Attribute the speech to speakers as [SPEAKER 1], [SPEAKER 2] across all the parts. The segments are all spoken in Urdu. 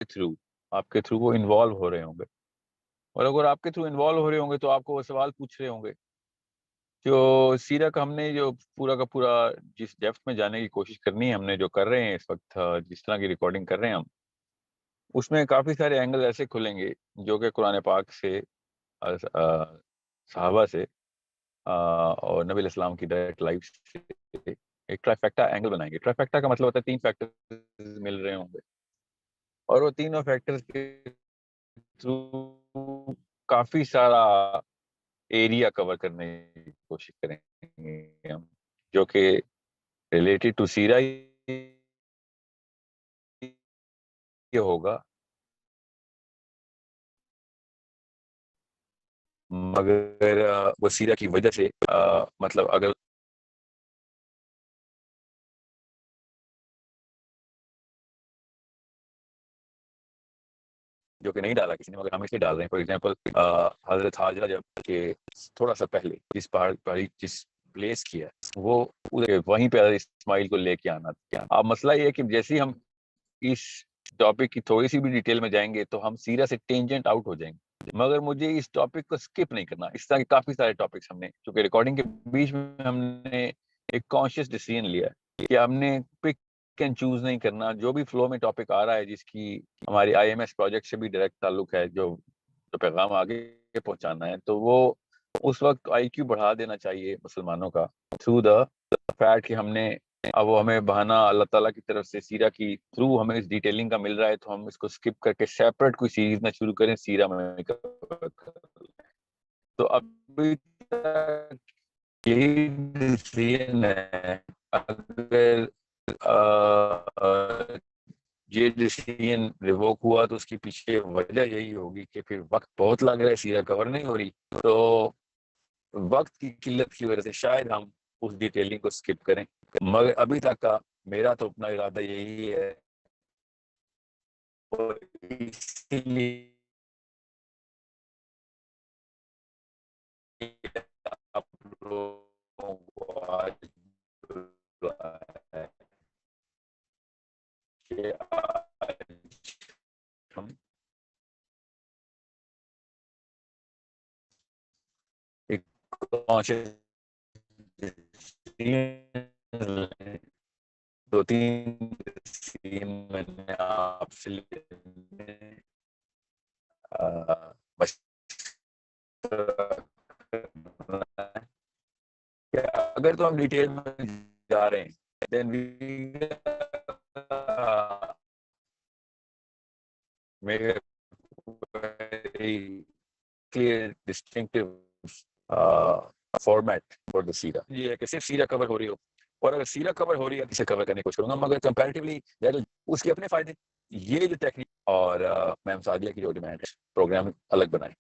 [SPEAKER 1] تھرو وہ انوالو ہو رہے ہوں گے، اور اگر آپ کے تھرو انوالو ہو رہے ہوں گے تو آپ کو وہ سوال پوچھ رہے ہوں گے. جو سیرا کا ہم نے جو پورا کا پورا جس ڈیپتھ میں جانے کی کوشش کرنی ہے ہم نے، جو کر رہے ہیں اس وقت، جس طرح کی ریکارڈنگ کر رہے ہیں ہم، اس میں کافی سارے اینگل ایسے کھلیں گے جو کہ قرآن پاک سے، صحابہ سے، اور نبی علیہ السلام کی ڈائریکٹ لائف سے ایک ٹرائیفیکٹا اینگل بنائیں گے. ٹرائیفیکٹا کا مطلب ہوتا ہے 3 فیکٹر مل رہے ہوں گے، اور وہ تینوں فیکٹرز کے تھرو کافی سارا ایریا کور کرنے کی کوشش کریں گے ہم، جو کہ ریلیٹڈ ٹو سیرا یہ ہوگا، مگر وہ سیرا کی وجہ سے مطلب اگر جو کہ نہیں ڈالا کسی نے، مگر ہم اس لیے ڈال رہے ہیں. فار ایگزامپل حضرت حاجرہ جب کہ تھوڑا سا پہلے جس پہاڑی جس پلیس کی ہے، وہ وہیں پہ حضرت اسماعیل کو لے کے آنا تھا. اب مسئلہ یہ ہے کہ جیسے ہی ہم اس ٹاپک کی تھوڑی سی بھی ڈیٹیل میں جائیں گے تو ہم سیرا سے ٹینجنٹ آؤٹ ہو جائیں گے، مگر مجھے اس ٹاپک کو سکپ نہیں کرنا. اس طرح کے کافی سارے ٹاپکس ہم نے، چونکہ ریکارڈنگ کے بیچ میں ہم نے ایک کانشیس ڈیسیژن لیا کہ ہم نے پک اینڈ چوز نہیں کرنا. جو بھی فلو میں ٹاپک آ رہا ہے، جس کی ہماری آئی ایم ایس پروجیکٹ سے بھی ڈائریکٹ تعلق ہے، جو پیغام آگے پہنچانا ہے، تو وہ اس وقت آئی کیو بڑھا دینا چاہیے مسلمانوں کا، تھرو دا فیکٹ کہ ہم نے اب وہ ہمیں بہانہ اللہ تعالیٰ کی طرف سے سیرا کی تھرو ہمیں اس ڈیٹیلنگ کا مل رہا ہے، تو ہم اس کو سکپ کر کے سیپریٹ کوئی سیریز نہ شروع کریں سیرا میں. تو ابھی تک یہی ڈیسیژن ہے. اگر یہ ڈیسیژن ریووک ہوا تو اس کے پیچھے وجہ یہی ہوگی کہ پھر وقت بہت لگ رہا ہے، سیرا کور نہیں ہو رہی، تو وقت کی قلت کی وجہ سے شاید ہم اس ڈیٹیلنگ کو سکپ کریں. مگر ابھی تک کا میرا تو اپنا ارادہ یہی ہے، اور اسی لیے آپ لوگوں کو آج کہ آج ہم ایک کانشیس 2-3 سین میں نے آپ سے اگر تو ہم ڈیٹیل میں جا رہے ہیں then we make a very clear distinctive format for the سیرا. یہ ہے کہ صرف سیرا کور ہو رہی ہو، اور اگر سیرا کور ہو رہی ہے اسے کور کرنے کی کوشش کروں گا، مگر کمپیریٹیولی اس کے اپنے فائدے. یہ جو ٹیکنیک اور میم سعدیہ کی جو ڈیمانڈ ہے پروگرام الگ بنائیں.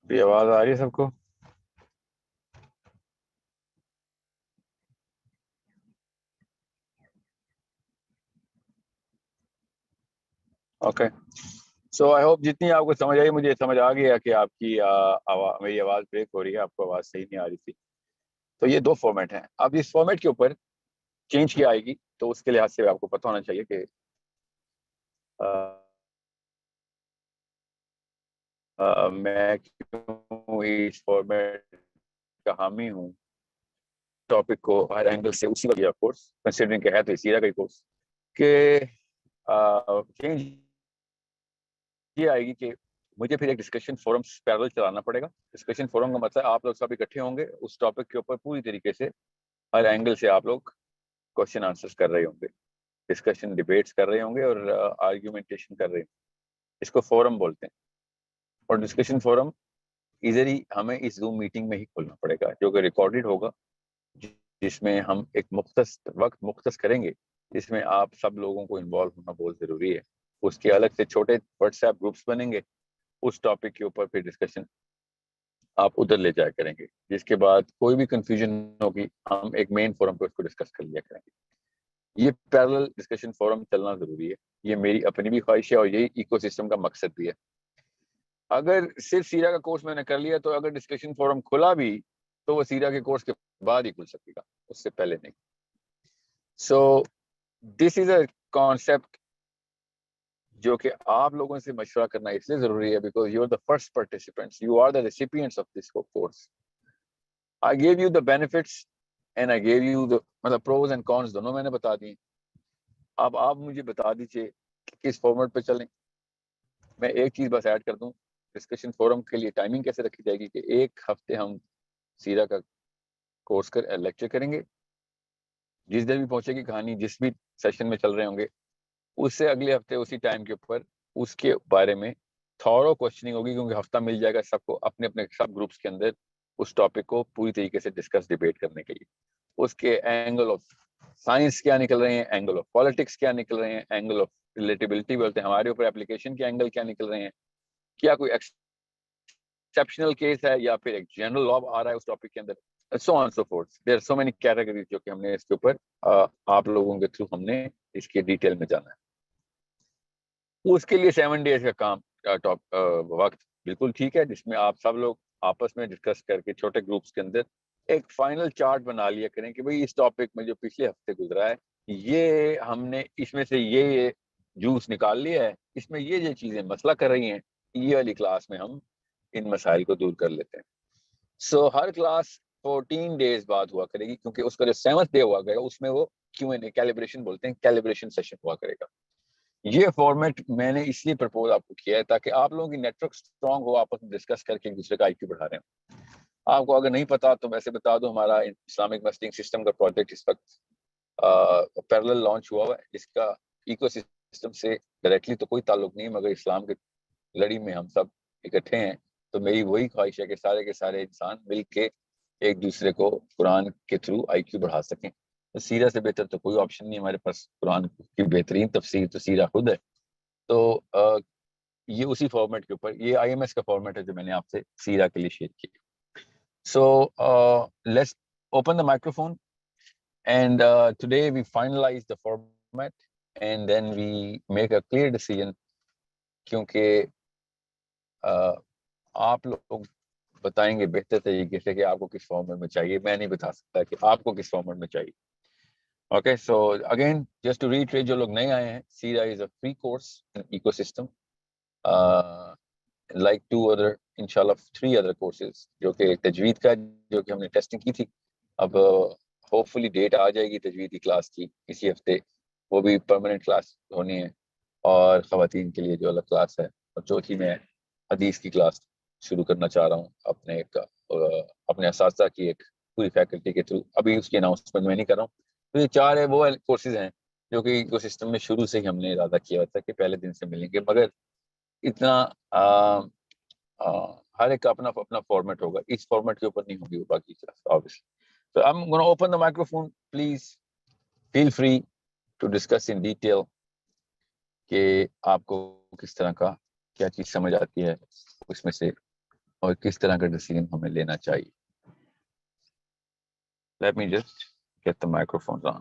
[SPEAKER 1] یہ آواز آ رہی ہے سب کو؟ اوکے، سو آئی ہوپ جتنی آپ کو سمجھ آئی، مجھے سمجھ آ گیا کہ آپ کی میری آواز بریک ہو رہی ہے، آپ کو آواز صحیح نہیں آ رہی تھی. تو یہ 2 فارمیٹ ہیں. اب اس فارمیٹ کے اوپر چینج کیا آئے گی، تو اس کے لحاظ سے آپ کو پتہ ہونا چاہیے کہ میں کیوں اس فارمیٹ کا حامی ہوں. ٹاپک کو ہر اینگل سے اسی وجہ کورس کنسیڈرنگ کہ ہے تو سیرا کا ہی کورس، کہ چینج یہ آئے گی کہ مجھے پھر ایک ڈسکشن فورم پیرل چلانا پڑے گا. ڈسکشن فورم کا مطلب آپ لوگ سب اکٹھے ہوں گے اس ٹاپک کے اوپر، پوری طریقے سے ہر اینگل سے آپ لوگ کوشچن آنسرز کر رہے ہوں گے. ڈسکشن ڈیبیٹس کر رہے ہوں گے اور آرگیومنٹیشن کر رہے ہوں. اس کو فورم بولتے ہیں. اور ڈسکشن فورم ادھر ہی ہمیں اس زوم میٹنگ میں ہی کھولنا پڑے گا, جو کہ ریکارڈڈ ہوگا, جس میں ہم ایک وقت مختص کریں گے, جس میں آپ سب لوگوں کو انوالو ہونا بہت ضروری ہے. اس کے الگ سے چھوٹے واٹس ایپ گروپس بنیں گے, اس ٹاپک کے اوپر پھر ڈسکشن آپ ادھر لے جایا کریں گے, جس کے بعد کوئی بھی کنفیوژن ہوگی ہم ایک مین فورم پہ اس کو ڈسکس کر لیا کریں گے. یہ پیرلل ڈسکشن فورم چلنا ضروری ہے, یہ میری اپنی بھی خواہش ہے اور یہی ایکو سسٹم کا مقصد بھی ہے. اگر صرف سیرا کا کورس میں نے کر لیا تو اگر ڈسکشن فورم کھلا بھی تو وہ سیرا کے کورس کے بعد ہی کھل سکے گا, اس سے پہلے نہیں. سو دس از اے کانسیپٹ جو کہ آپ لوگوں سے مشورہ کرنا اس لیے ضروری ہے because you are the first participants, you are the recipients of this course. I give you the benefits and I give you the, مطلب پروز اینڈ کونس دونوں میں نے بتا دی. اب آپ مجھے بتا دیجیے کس فارمیٹ پہ چلیں. میں ایک چیز بس ایڈ کر دوں, ڈسکشن فورم کے لیے ٹائمنگ کیسے رکھی جائے گی کہ ایک ہفتے ہم سیرا کا کورس لیکچر کریں گے, جس دن بھی پہنچے گی کہانی جس بھی سیشن میں چل رہے ہوں گے, اس سے اگلے ہفتے اسی ٹائم کے اوپر اس کے بارے میں تھورو کوشچننگ ہوگی, کیونکہ ہفتہ مل جائے گا سب کو اپنے اپنے سب گروپس کے اندر اس ٹاپک کو پوری طریقے سے ڈسکس ڈیبیٹ کرنے کے لیے. اس کے اینگل آف سائنس کیا نکل رہے ہیں, اینگل آف پالیٹکس کیا نکل رہے ہیں, اینگل آف ریلیٹیبلٹی بولتے ہیں ہمارے اوپر اپلیکیشن کے اینگل کیا نکل رہے ہیں, کیا کوئی ایکسیپشنل کیس ہے یا پھر ایک جنرل لا آ رہا ہے اس ٹاپک کے اندر, so on so forth. There are so many categories جو کہ ہم نے اس کے اوپر آپ لوگوں کے تھرو ہم نے اس کے ڈیٹیل میں جانا ہے. اس کے لیے 7 days کا کام وقت بالکل ٹھیک ہے, جس میں آپ سب لوگ آپس میں ڈسکس کر کے چھوٹے گروپس کے اندر ایک فائنل چارٹ بنا لیا کریں کہ بھئی اس ٹاپک میں جو پچھلے ہفتے گزرا ہے یہ ہم نے اس میں سے یہ جوس نکال لیا ہے, اس میں یہ چیزیں مسئلہ کر رہی ہیں, یہ والی کلاس میں ہم ان مسائل کو دور کر لیتے ہیں. سو ہر کلاس 14 days بعد ہوا کرے گی, کیونکہ اس کا جو 7th day ہوا کرے گا اس میں وہ Q&A کیلیبریشن بولتے ہیں, کیلیبریشن سیشن ہوا کرے گا. یہ فارمیٹ میں نے اس لیے پرپوز آپ کو کیا ہے تاکہ آپ لوگوں کی نیٹ ورک اسٹرانگ ہو, آپس میں ڈسکس کر کے ایک دوسرے کا IQ بڑھا رہے ہیں. آپ کو اگر نہیں پتا تو ویسے بتا دو, ہمارا اسلامک مسٹنگ سسٹم کا پروجیکٹ اس وقت پیرلل لانچ ہوا ہے, جس کا ایکو سسٹم سے ڈائریکٹلی تو کوئی تعلق نہیں, مگر اسلام کے لڑی میں ہم سب اکٹھے ہیں. تو میری وہی خواہش ہے کہ سارے کے سارے انسان مل کے ایک دوسرے کو قرآن کے تھرو IQ بڑھا سکیں. سیرہ سے بہتر تو کوئی آپشن نہیں ہمارے پاس, قرآن کی بہترین تفسیر تو سیرہ خود ہے. تو یہ اسی فارمیٹ کے اوپر, یہ IMS کا فارمیٹ ہے جو میں نے آپ سے سیرہ کے لیے شیئر کیا. So let's open the microphone and today we finalize the format and then we make a clear decision, کیونکہ آپ لوگ بتائیں گے بہتر طریقے سے کہ آپ کو کس فارمیٹ میں چاہیے, میں نہیں بتا سکتا کہ آپ کو کس فارمیٹ میں چاہیے. Okay, so again just to reiterate, جو لوگ نئے آئے ہیں, سیرا is a free course ecosystem like 2 other انشاءاللہ 3 other کورسز, جو کہ تجوید کا جو کہ ہم نے ٹیسٹنگ کی تھی, اب ہوپ فلی ڈیٹ آ جائے گی تجوید کی کلاس کی اسی ہفتے, وہ بھی پرماننٹ کلاس ہونی ہے. اور خواتین کے لیے جو الگ کلاس ہے, اور چوتھی میں حدیث کی کلاس شروع کرنا چاہ رہا ہوں اپنے اساتذہ کی ایک پوری فیکلٹی کے تھرو. ابھی اس کی اناؤنسمنٹ میں نہیں کر رہا ہوں. تو یہ 4 وہ کورسز ہیں جو کہ ایکو سسٹم میں شروع سے ہی ہم نے ارادہ کیا تھا کہ پہلے دن سے ملیں گے, مگر اتنا ہر ایک کا اپنا اپنا فارمیٹ ہوگا, اس فارمیٹ کے اوپر نہیں ہوگی وہ باقی class obviously. So I'm going to open the microphone. Please feel free to discuss in detail کہ آپ کو کس طرح کا کیا چیز سمجھ آتی ہے اس میں سے, اور کس طرح کا ڈیسیژن ہمیں لینا چاہیے. Let me just get the microphones on.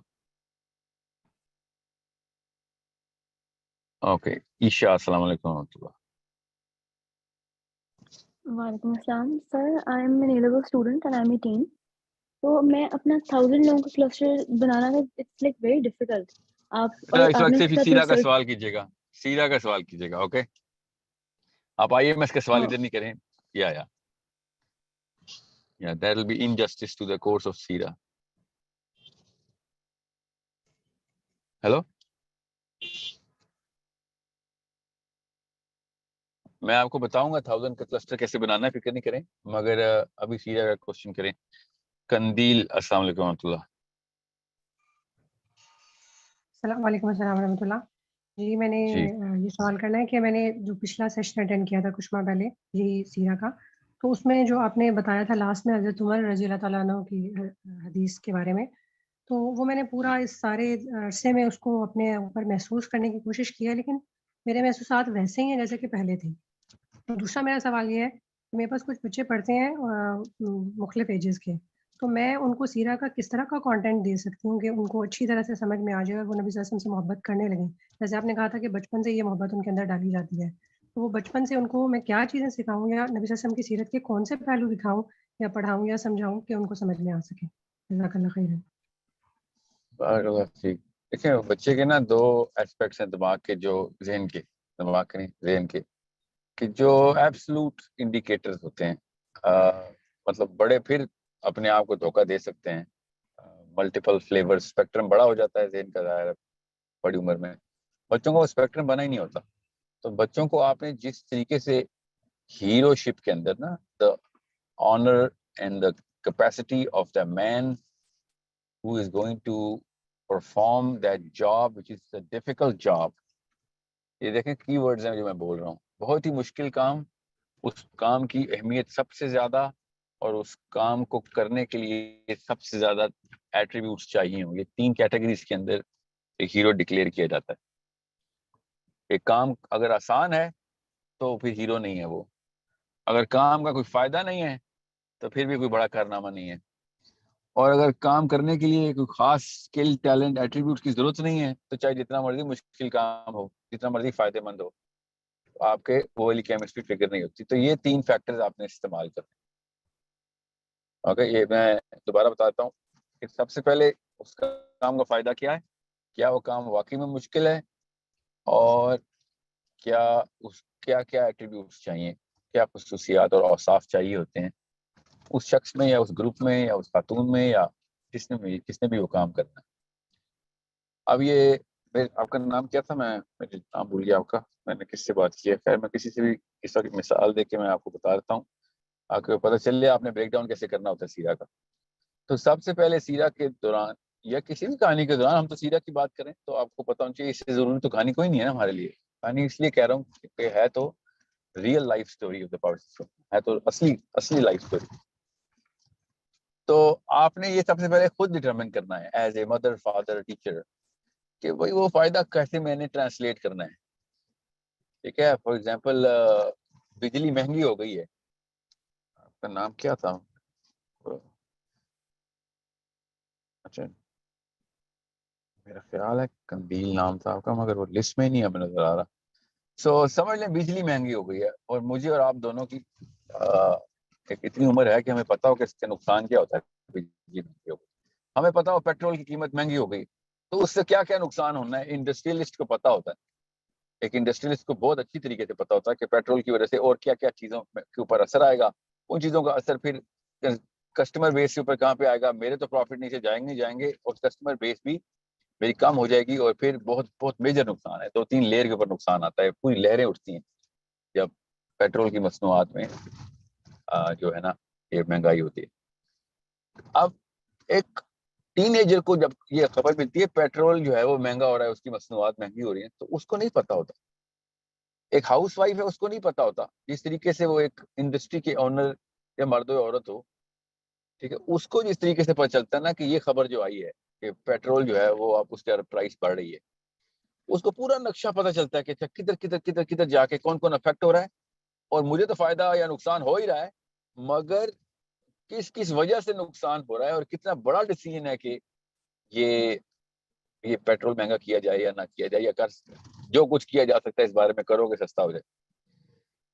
[SPEAKER 1] Okay, عشاء, السلام علیکم و رحمۃ اللہ.
[SPEAKER 2] وعلیکم السلام sir, I am an A-level student and I am 18. تو میں اپنا 1000 لوگوں کا کلسٹر بنانا ہے, اٹس لائک ویری ڈیفیکلٹ. آپ
[SPEAKER 1] اس وقت صرف سیرا کا سوال کیجیے گا, سیرا کا سوال کیجیے گا. اوکے, آپ IMS کا سوال ادھر نہیں کریں. یا there will be injustice to the course of سیرا. ہیلو, میں آپ کو بتاؤں گا 1000 کا کلسٹر کیسے بنانا ہے, فکر نہیں کریں, مگر ابھی سیرا کا کوشچن کریں. قندیل, السلام علیکم و رحمۃ اللہ.
[SPEAKER 3] السلام علیکم ورحمۃ اللہ. جی میں نے
[SPEAKER 1] جی
[SPEAKER 3] یہ سوال کرنا ہے کہ میں نے جو پچھلا سیشن اٹینڈ کیا تھا کچھ ماہ پہلے یہی سیرہ کا، تو اس میں جو آپ نے بتایا تھا لاسٹ میں حضرت عمر رضی اللہ تعالیٰ عنہ کی حدیث کے بارے میں، تو وہ میں نے پورا اس سارے عرصے میں اس کو اپنے اوپر محسوس کرنے کی کوشش کی ہے، لیکن میرے محسوسات ویسے ہی ہیں جیسے کہ پہلے تھے. تو دوسرا میرا سوال یہ ہے کہ میرے پاس کچھ بچے پڑھتے ہیں مختلف ایجز کے، تو میں ان کو سیرہ کا کس طرح کا کانٹینٹ دے سکتی ہوں کہ ان کو اچھی طرح سے سمجھ میں آ جائے اور وہ نبی صلی اللہ علیہ وسلم سے محبت کرنے لگیں. جیسے آپ نے کہا تھا کہ بچپن سے یہ محبت ان کے اندر ڈالی جاتی ہے، تو وہ بچپن سے ان کو میں کیا چیزیں سکھاؤں یا نبی صلی اللہ علیہ وسلم کی سیرت کے کون سے پہلو دکھاؤں یا پڑھاؤں یا سمجھاؤں کہ ان کو سمجھ میں آ سکے. جزاک اللہ خیر.
[SPEAKER 1] بارک اللہ فیک. دیکھیں بچے کے نا دو ایسپیکٹس ہیں دماغ کے، جو ذہن کے، دماغ کے نہیں ذہن کے، کہ جو ایبسلوٹ انڈیکیٹرز ہوتے ہیں. مطلب بڑے پھر اپنے آپ کو دھوکہ دے سکتے ہیں. ملٹیپل فلیور اسپیکٹرم بڑا ہو جاتا ہے ذہن کا، ظاہر ہے بڑی عمر میں. بچوں کو اسپیکٹرم بنا ہی نہیں ہوتا. تو بچوں کو آپ نے جس طریقے سے ہیرو شپ کے اندر نا the honour and the capacity of the man who is going to perform that job which is a difficult job. یہ دیکھیں کی ورڈز ہیں جو میں بول رہا ہوں. بہت ہی مشکل کام، اس کام کی اہمیت سب سے زیادہ، اور اس کام کو کرنے کے لیے سب سے زیادہ ایٹریبیوٹس چاہیے ہوں. یہ تین کیٹیگریز کے اندر ایک ہیرو ڈکلیئر کیا جاتا ہے. ایک کام اگر آسان ہے تو پھر ہیرو نہیں ہے وہ. اگر کام کا کوئی فائدہ نہیں ہے تو پھر بھی کوئی بڑا کارنامہ نہیں ہے. اور اگر کام کرنے کے لیے کوئی خاص اسکل، ٹیلنٹ، ایٹریبیوٹ کی ضرورت نہیں ہے تو چاہے جتنا مرضی مشکل کام ہو، جتنا مرضی فائدہ مند ہو، آپ کے وہ والی کیمسٹری فگر نہیں ہوتی. تو یہ تین فیکٹرز آپ نے استعمال کرنے. اوکے، یہ میں دوبارہ بتاتا ہوں کہ سب سے پہلے اس کا کام کا فائدہ کیا ہے، کیا وہ کام واقعی میں مشکل ہے، اور کیا ایٹریبیوٹس چاہیے، کیا خصوصیات اور اوصاف چاہیے ہوتے ہیں اس شخص میں یا اس گروپ میں یا اس خاتون میں یا کس نے بھی وہ کام کرنا ہے. اب یہ آپ کا نام کیا تھا؟ میں نام بھول گیا آپ کا. میں نے کس سے بات کی ہے؟ خیر میں کسی سے بھی اس وقت مثال دے کے میں آپ کو بتا دیتا ہوں، آپ کو پتہ چل لے آپ نے بریک ڈاؤن کیسے کرنا ہوتا ہے سیرہ کا. تو سب سے پہلے سیرہ کے دوران یا کسی بھی کہانی کے دوران، ہم تو سیرہ کی بات کریں تو آپ کو پتہ ہونا چاہیے اس سے ضروری تو کہانی کوئی نہیں ہے نا ہمارے لیے. کہانی اس لیے کہہ رہا ہوں کہ ہے تو real life story of the person, ہے تو اصلی لائف سٹوری. تو آپ نے یہ سب سے پہلے خود ڈٹرمن کرنا ہے as a mother, father, teacher, کہ بھائی وہ فائدہ کیسے میں نے ٹرانسلیٹ کرنا ہے. ٹھیک ہے، فار ایگزامپل بجلی مہنگی ہو گئی ہے. آپ کا نام کیا تھا؟ اچھا میرا خیال ہے قندیل نام تھا آپ کا، مگر وہ لسٹ میں ہی نہیں اب نظر آ رہا. سو سمجھ لیں بجلی مہنگی ہو گئی ہے، اور مجھے اور آپ دونوں کی ایک اتنی عمر ہے کہ ہمیں پتا ہو کہ اس کا نقصان کیا ہوتا ہے. بجلی مہنگی ہو گئی، ہمیں پتا ہو پیٹرول کی قیمت مہنگی ہو گئی، تو اس سے کیا کیا نقصان ہونا ہے انڈسٹریلسٹ کو پتا ہوتا ہے. ایک انڈسٹریلسٹ کو بہت اچھی طریقے سے پتا ہوتا ہے کہ پیٹرول کی وجہ سے اور کیا کیا چیزوں کے اوپر اثر آئے گا. ان چیزوں کا اثر پھر کسٹمر بیس کے اوپر کہاں پہ آئے گا. میرے تو پروفٹ نیچے جائیں گے اور کسٹمر بیس بھی میری کم ہو جائے گی، اور پھر بہت بہت میجر نقصان ہے. 2-3 لیئر کے اوپر نقصان آتا ہے، پوری لہریں اٹھتی ہیں جب پیٹرول کی مصنوعات میں جو ہے نا یہ مہنگائی ہوتی ہے. اب ایک ٹین ایجر کو جب یہ خبر ملتی ہے پیٹرول جو ہے وہ مہنگا ہو رہا ہے، اس کی مصنوعات مہنگی ہو رہی ہیں، تو اس کو نہیں پتا ہوتا. ایک ہاؤس وائف ہے، اس کو نہیں پتا ہوتا جس طریقے سے وہ ایک انڈسٹری کے آنر یا مرد و عورت ہو، ٹھیک ہے، اس کو جس طریقے سے پتا چلتا ہے نا کہ یہ خبر جو آئی ہے کہ پیٹرول جو ہے وہ اب اس کا پرائس بڑھ رہی ہے، اس کو پورا نقشہ پتا چلتا ہے کہ کدھر جا کے کون کون افیکٹ ہو رہا ہے، اور مجھے تو فائدہ یا نقصان ہو ہی رہا ہے، مگر کس وجہ سے نقصان ہو رہا ہے، اور کتنا بڑا ڈیسیژن ہے کہ یہ پیٹرول مہنگا کیا جائے یا نہ کیا جائے، یا جو کچھ کیا جا سکتا ہے اس بارے میں کرو کہ سستا ہو جائے.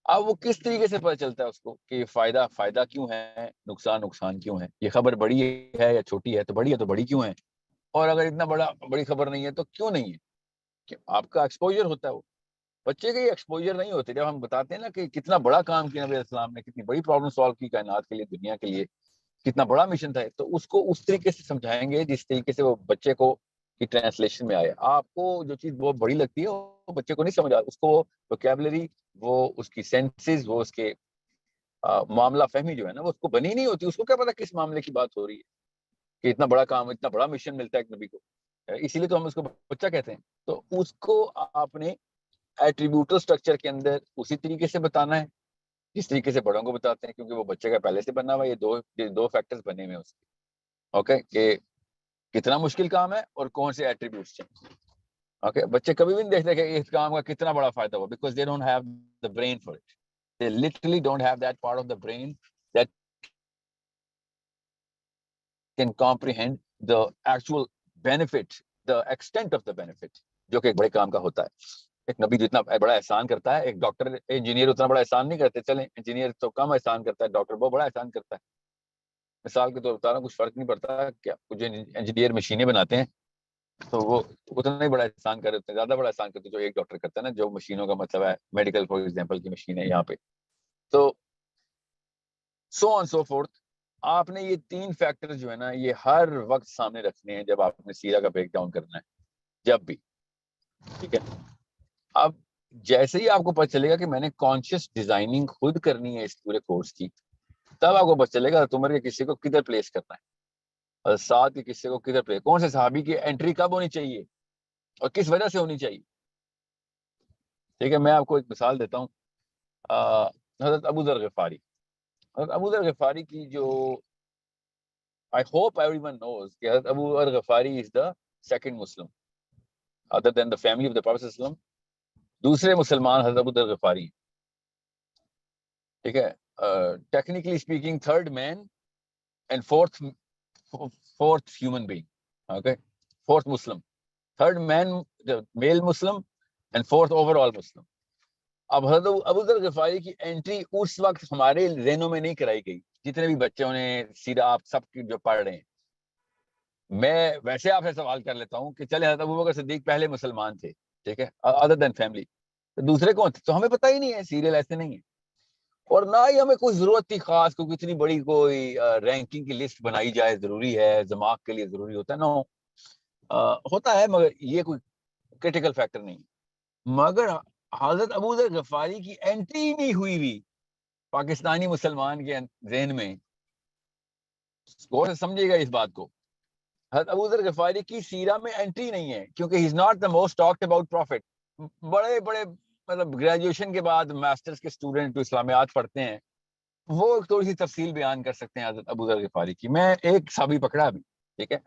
[SPEAKER 1] اب وہ کس طریقے سے پتہ چلتا ہے اس کو کہ فائدہ کیوں ہے، نقصان کیوں ہے. یہ خبر بڑی ہے یا چھوٹی ہے، تو بڑی کیوں ہے، اور اگر اتنا بڑی خبر نہیں ہے تو کیوں نہیں ہے. کہ آپ کا ایکسپوجر ہوتا ہے. وہ بچے کے ایکسپوجر نہیں ہوتے. جب ہم بتاتے ہیں نا کہ کتنا بڑا کام کیا نبی السلام نے، کتنی بڑی پرابلم سالو کی کائنات کے لیے، دنیا کے لیے کتنا بڑا مشن تھا، تو اس کو اس طریقے سے سمجھائیں گے جس طریقے سے وہ بچے کو کی ٹرانسلیشن میں آئے. آپ کو جو چیز بہت بڑی لگتی ہے وہ بچے کو نہیں سمجھ آتی. اس کو ووکیبلری، وہ اس کی سینسز، وہ اس کے معاملہ فہمی جو ہے نا وہ اس کو بنی نہیں ہوتی. اس کو کیا پتا کس معاملے کی بات ہو رہی ہے، کہ اتنا بڑا کام، اتنا بڑا مشن ملتا ہے ایک نبی کو. اسی لیے تو ہم اس کو بچہ کہتے ہیں. تو اس کو آپ نے ایٹریبیوٹل اسٹرکچر کے اندر اسی طریقے سے بتانا ہے جس طریقے سے بڑوں کو بتاتے ہیں, کیونکہ وہ بچے کا پہلے سے بنا ہوا, یہ دو فیکٹرز بنے ہوئے ہیں اس کے. اوکے, کہ کتنا مشکل کام ہے اور کون سے ایٹریبیوٹس چاہیے. اوکے, بچے کبھی بھی نہیں دیکھتے کہ اس کام کا کتنا بڑا فائدہ ہوا, because they don't have the brain for it. They literally don't have that part of the brain that can comprehend the actual benefit, the extent of the benefit, جو کہ ایک بڑے کام کا ہوتا ہے. ایک نبی جتنا بڑا احسان کرتا ہے, ایک ڈاکٹر انجینئر اتنا بڑا احسان نہیں کرتے. چلیں, انجینئر تو کم احسان کرتا ہے, ڈاکٹر بہت بڑا احسان کرتا ہے. مثال کے طور پر بتا رہا ہوں, کچھ فرق نہیں پڑتا. کیا جو انجینئر مشینیں بناتے ہیں تو وہ اتنا ہی بڑا احسان کر رہے ہیں, زیادہ بڑا احسان کرتے ہیں جو ایک ڈاکٹر کرتا ہے نا, جو مشینوں کا مطلب ہے میڈیکل فار ایگزامپل کی مشین ہے یہاں پہ. تو سو آن سو فورتھ. آپ نے یہ تین فیکٹر جو ہے نا, یہ ہر وقت سامنے رکھنے ہیں جب آپ نے سیرا کا بریک ڈاؤن کرنا ہے, جب بھی. ٹھیک ہے, اب جیسے ہی آپ کو پتہ چلے گا کہ میں نے کانشیس ڈیزائننگ خود کرنی ہے اس پورے کورس کی, تب آپ کو پتہ چلے گا عمر کے قصے کو کدھر پلیس کرنا ہے, اور ساتھ کے قصے کو کدھر پلیس, کون سے صحابی کی انٹری کب ہونی چاہیے اور کس وجہ سے ہونی چاہیے. ٹھیک ہے, میں آپ کو ایک مثال دیتا ہوں. حضرت ابو ذر غفاری. حضرت ابو ذر غفاری کی جو I hope everyone knows کہ حضرت ابو ذر غفاری is the second Muslim other than the family of the Prophet sallallahu alaihi wasallam. دوسرے مسلمان حضرت ابو ذر غفاری. ٹھیک ہے, technically speaking third man and fourth human being. Okay, fourth Muslim, third man male Muslim and fourth overall Muslim. اب حضرت ابو ذر غفاری کی انٹری اس وقت ہمارے ذہنوں میں نہیں کرائی گئی. جتنے بھی بچوں نے سیرا آپ سب کی جو پڑھ رہے ہیں, میں ویسے آپ سے سوال کر لیتا ہوں کہ چلے حضرت ابوبکر صدیق پہلے مسلمان تھے, ٹھیک ہے, ادر دین فیملی, تو دوسرے کون تھے؟ تو ہمیں پتہ ہی نہیں ہے, سیریل ایسے نہیں ہے, اور نہ ہی ہمیں کوئی ضرورت تھی خاص, کیونکہ اتنی بڑی کوئی رینکنگ کی لسٹ بنائی جائے ضروری ہے, دماغ کے لیے ضروری ہوتا ہے. نو, ہوتا ہے مگر یہ کوئی کریٹیکل فیکٹر نہیں. مگر حضرت ابو ذر غفاری کی انٹری نہیں ہوئی ہوئی پاکستانی مسلمان کے ذہن میں. غور سے سمجھے گا اس بات کو, حضرت ابو ذر غفاری کی سیرہ میں انٹری نہیں ہے, کیونکہ he is not the most talked about prophet. بڑے بڑے مطلب گریجویشن کے بعد ماسٹرز کے اسٹوڈنٹ جو اسلامیات پڑھتے ہیں وہ تھوڑی سی تفصیل بیان کر سکتے ہیں حضرت ابو ذر غفاری کی. میں ایک صحابی پکڑا ابھی, ٹھیک ہے,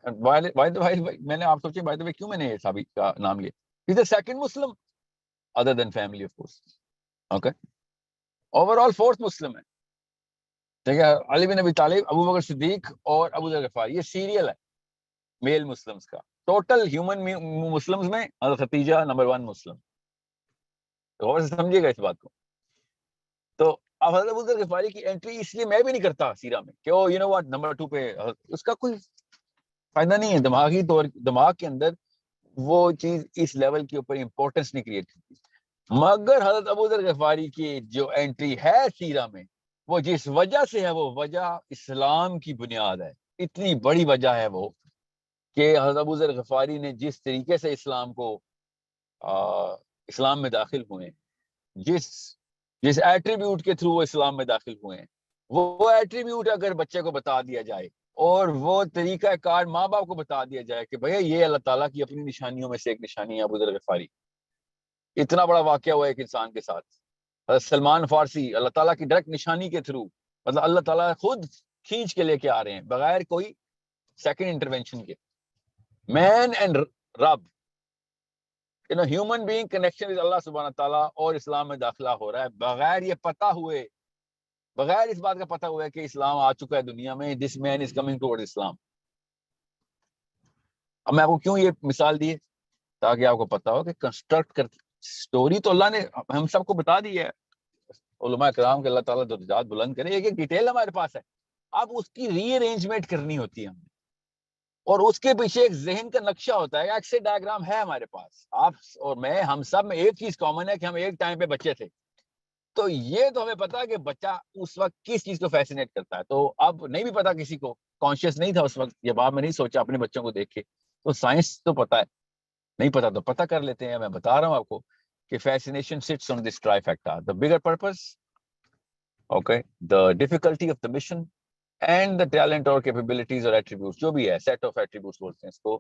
[SPEAKER 1] میں نے آپ سوچے بائی دا وے کیوں میں نے یہ صحابی کا نام لیا. He is the second Muslim other than family of course. Okay, overall fourth Muslim ہے. ٹھیک ہے, علی بن ابی طالب, ابو بکر صدیق اور ابو ذر غفاری, یہ سیریل ہے میل مسلمز کا. ٹوٹل ہیومن مسلمز میں حضرت ختیجہ نمبر 1 مسلم. غور سے سمجھیے گا اس بات کو. تو اب حضرت ابو ذر غفاری کی انٹری اس لیے میں بھی نہیں کرتا سیرہ میں کہ او یو نو واٹ نمبر 2 پہ, اس کا کوئی فائدہ نہیں ہے. دماغی طور دماغ کے اندر وہ چیز اس لیول کے اوپر امپورٹنس نہیں کریٹ کرتی. مگر حضرت ابو ذر غفاری کی جو انٹری ہے سیرہ میں, وہ جس وجہ سے ہے, وہ وجہ اسلام کی بنیاد ہے. اتنی بڑی وجہ ہے وہ کہ حضرت ابو ذر غفاری نے جس طریقے سے اسلام میں داخل ہوئے, جس ایٹریبیوٹ کے تھرو وہ اسلام میں داخل ہوئے ہیں, وہ ایٹریبیوٹ اگر بچے کو بتا دیا جائے اور وہ طریقہ کار ماں باپ کو بتا دیا جائے کہ بھیا یہ اللہ تعالیٰ کی اپنی نشانیوں میں سے ایک نشانی ہے ابو ذر غفاری. اتنا بڑا واقعہ ہوا ایک انسان کے ساتھ. حضرت سلمان فارسی اللہ تعالیٰ کی ڈائریکٹ نشانی کے تھرو, مطلب اللہ تعالیٰ خود کھینچ کے لے کے آ رہے ہیں بغیر کوئی سیکنڈ انٹروینشن کے. مین اینڈ رب, ہیومن بینگ کنیکشن ود اللہ سبحانہ تعالیٰ, اور اسلام میں داخلہ ہو رہا ہے بغیر یہ پتہ ہوئے, بغیر اس بات کا پتہ ہوا ہے کہ اسلام آ چکا ہے دنیا میں. دس مین از کمنگ ٹوورڈ اسلام. اب میں آپ کو کیوں یہ مثال دی ہے, تاکہ آپ کو پتہ ہو کہ کنسٹرکٹ کر سٹوری تو اللہ نے ہم سب کو بتا دی ہے. علماء کرام کے اللہ تعالیٰ درجات بلند کرے, ایک ایک ڈیٹیل ہمارے پاس ہے. اب اس کی ری ارینجمنٹ کرنی ہوتی ہے ہمیں, اور اس کے پیچھے ایک ذہن کا نقشہ ہوتا ہے, ایکسے ڈائیگرام ہے ہمارے پاس. آپ اور میں, ہم سب میں ایک چیز کامن ہے کہ ہم ایک ٹائم پہ بچے تھے. تو یہ تو ہمیں پتا ہے کہ بچہ اس وقت کس چیز کو فیسینیٹ کرتا ہے. تو اب نہیں بھی پتا کسی کو, کانشیس نہیں تھا اس وقت, یہ بات میں نہیں سوچا اپنے بچوں کو دیکھ کے. تو سائنس تو پتا ہے, نہیں پتا تو پتا کر لیتے ہیں. میں بتا رہا ہوں آپ کو کہ fascination sits on this trifecta, the bigger purpose, okay, the difficulty of the mission, and the talent or capabilities or attributes, جو بھی ہے, set of attributes بولتے ہیں اس کو,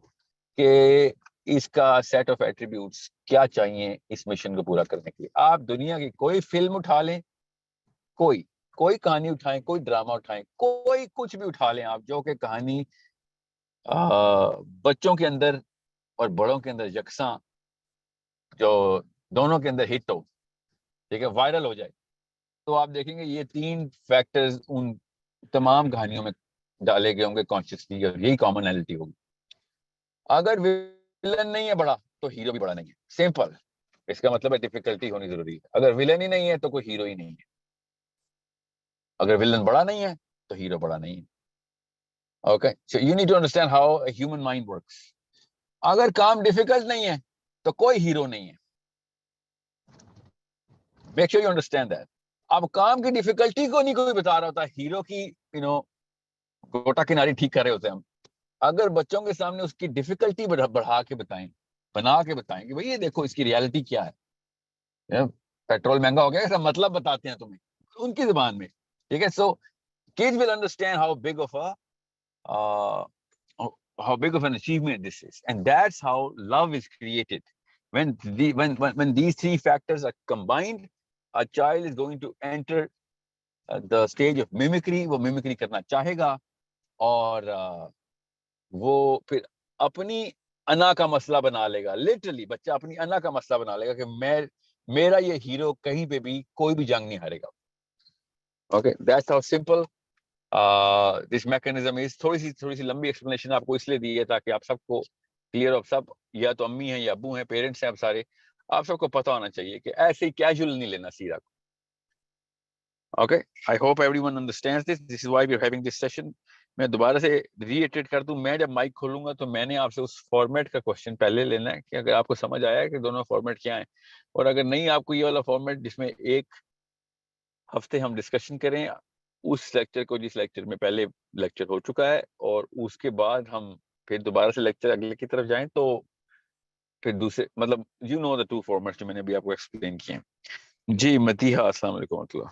[SPEAKER 1] کہ اس کا سیٹ آف ایٹریبیوٹس کیا چاہیے اس مشن کو پورا کرنے کے لیے. آپ دنیا کی کوئی فلم اٹھا لیں, کوئی کہانی اٹھائیں, کوئی ڈرامہ اٹھائیں, کوئی کچھ بھی اٹھا لیں آپ, جو کہ کہانی بچوں کے اندر اور بڑوں کے اندر یکساں, جو دونوں کے اندر ہٹ ہو, ٹھیک ہے, وائرل ہو جائے, تو آپ دیکھیں گے یہ 3 فیکٹرز ان تمام کہانیوں میں ڈالے گئے ہوں گے کانشیسلی, اور یہی کامنالٹی ہوگی. اگر ویلن نہیں ہے بڑا تو ہیرو بھی بڑا نہیں ہے, سمپل. اس کا مطلب ہے ڈیفیکلٹی ہونی ضروری ہے. اگر ویلن ہی نہیں ہے تو کوئی ہیرو ہی نہیں ہے. اگر ویلن بڑا نہیں ہے تو ہیرو بڑا نہیں ہے. Okay, so you need to understand how a human mind works. اگر کام ڈیفیکلٹ نہیں ہے تو کوئی ہیرو نہیں ہے. Make sure you understand that. اب کام کی ڈیفیکلٹی کو نہیں کوئی بتا رہا ہوتا, ہیرو کی گوٹا کناری ٹھیک کر رہے ہوتے ہیں ہم. اگر بچوں کے سامنے اس کی ڈیفیکلٹی بڑھا کے بتائیں, بنا کے بتائیں کہ بھئی یہ دیکھو اس کی ریالٹی کیا ہے, پیٹرول مہنگا ہو گیا, اس کا مطلب بتاتے ہیں تمہیں ان کی زبان میں, ٹھیک ہے. سو kids will understand how big of an achievement this is, and that's how love is created. When these 3 factors are combined, a child is going to enter the stage of mimicry. وہ mimicry کرنا چاہے گا, اور وہ پھر اپنی انا کا مسئلہ بنا لے گا. لٹرلی بچہ اپنی انا کا مسئلہ بنا لے گا کہ میرا یہ ہیرو کہیں پہ بھی کوئی بھی جنگ نہیں ہارے گا. Okay, that's how simple this mechanism is. تھوڑی سی لمبی ایکسپلینیشن آپ کو اس لیے دی ہے تاکہ آپ سب کو کلیئر ہو. سب یا تو امی ہیں یا ابو ہیں, پیرنٹس ہیں, آپ سارے, آپ سب کو پتا ہونا چاہیے کہ ایسے ہی کیجول نہیں لینا سیرا کو. Okay, I hope everyone understands this. This is why we are having this session. میں دوبارہ سے ری ایٹریٹ کر دوں, میں جب مائک کھولوں گا تو میں نے آپ سے اس فارمیٹ کا کوشچن پہلے لینا ہے کہ اگر آپ کو سمجھ آیا ہے کہ دونوں فارمیٹ کیا ہیں, اور اگر نہیں آپ کو یہ والا فارمیٹ جس میں ایک ہفتے ہم ڈسکشن کریں اس لیکچر کو, جس لیکچر میں پہلے لیکچر ہو چکا ہے, اور اس کے بعد ہم پھر دوبارہ سے لیکچر اگلے کی طرف جائیں, تو پھر دوسرے مطلب یو نو دا 2 فارمیٹس جو میں نے ابھی آپ کو ایکسپلین کیے ہیں. جی مدیحہ, السلام علیکم و رحمۃ اللہ.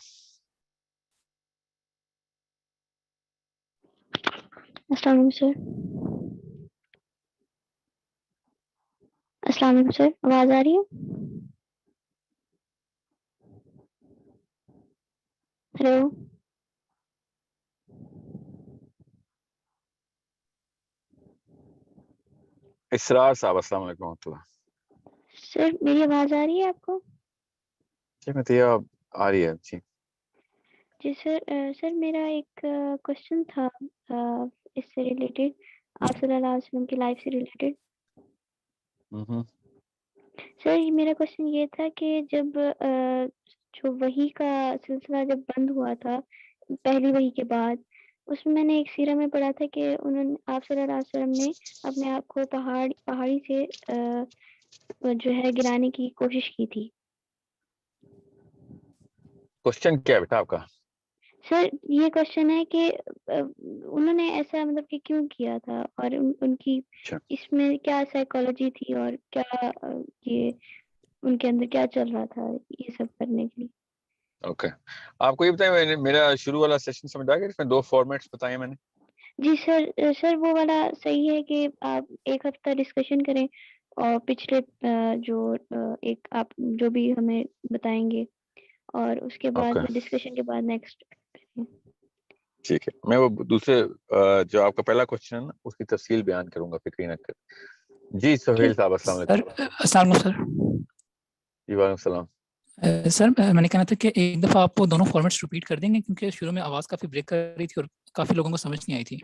[SPEAKER 2] السلام علیکم سر. السلام علیکم سر, آواز آ رہی ہے؟ ہیلو.
[SPEAKER 1] اسرار صاحب, السلام علیکم و رحمۃ اللہ.
[SPEAKER 2] سر میری آواز آ رہی ہے آپ کو؟
[SPEAKER 1] جی مدیحہ آ رہی ہے. جی
[SPEAKER 2] جی سر. سر میرا ایک کوشچن تھا اس سے ریلیٹڈ, آپ صلی اللہ علیہ وسلم کی لائف سے ریلیٹڈ. سر میرا کوشچن یہ تھا کہ جب جو وحی کا سلسلہ جب بند ہوا تھا پہلی وحی کے بعد, اس میں نے ایک سیرہ میں پڑھا تھا کہ انہوں نے, آپ صلی اللہ علیہ وسلم نے اپنے آپ کو پہاڑی سے جو ہے گرانے کی کوشش کی تھی.
[SPEAKER 1] کوشچن کیا ہے بیٹا آپ کا؟
[SPEAKER 2] سر یہ کوشچن ہے کہ انہوں نے ایسا مطلب کہ کیوں کیا تھا, اور ان کی اس میں کیا سائیکالوجی تھی, اور کیا یہ ان کے اندر کیا چل رہا تھا یہ سب کرنے کے لیے.
[SPEAKER 1] اوکے, آپ کو یہ بتائیں, میرا شروع والا سیشن سمجھ آ گیا جس میں 2 فارمیٹس بتائے میں نے؟
[SPEAKER 2] جی سر. سر وہ والا صحیح ہے کہ آپ ایک ہفتہ ڈسکشن کریں, اور پچھلے جو ایک آپ جو بھی ہمیں بتائیں گے, اور اس کے بعد ڈسکشن کے بعد نیکسٹ.
[SPEAKER 1] ٹھیک ہے, میں وہ دوسرے جو آپ کا پہلا کوشچن ہے نا اس کی تفصیل بیان کروں گا, فکر نہ کر. جی سہیل صاحب, السلام علیکم.
[SPEAKER 4] السلام علیکم سر.
[SPEAKER 1] جی وعلیکم السلام.
[SPEAKER 4] سر میں نے کہنا تھا کہ ایک دفعہ آپ وہ دونوں فارمیٹس ریپیٹ کر دیں گے, کیونکہ شروع میں آواز کافی بریک کر رہی تھی اور کافی لوگوں کو سمجھ نہیں آئی تھی.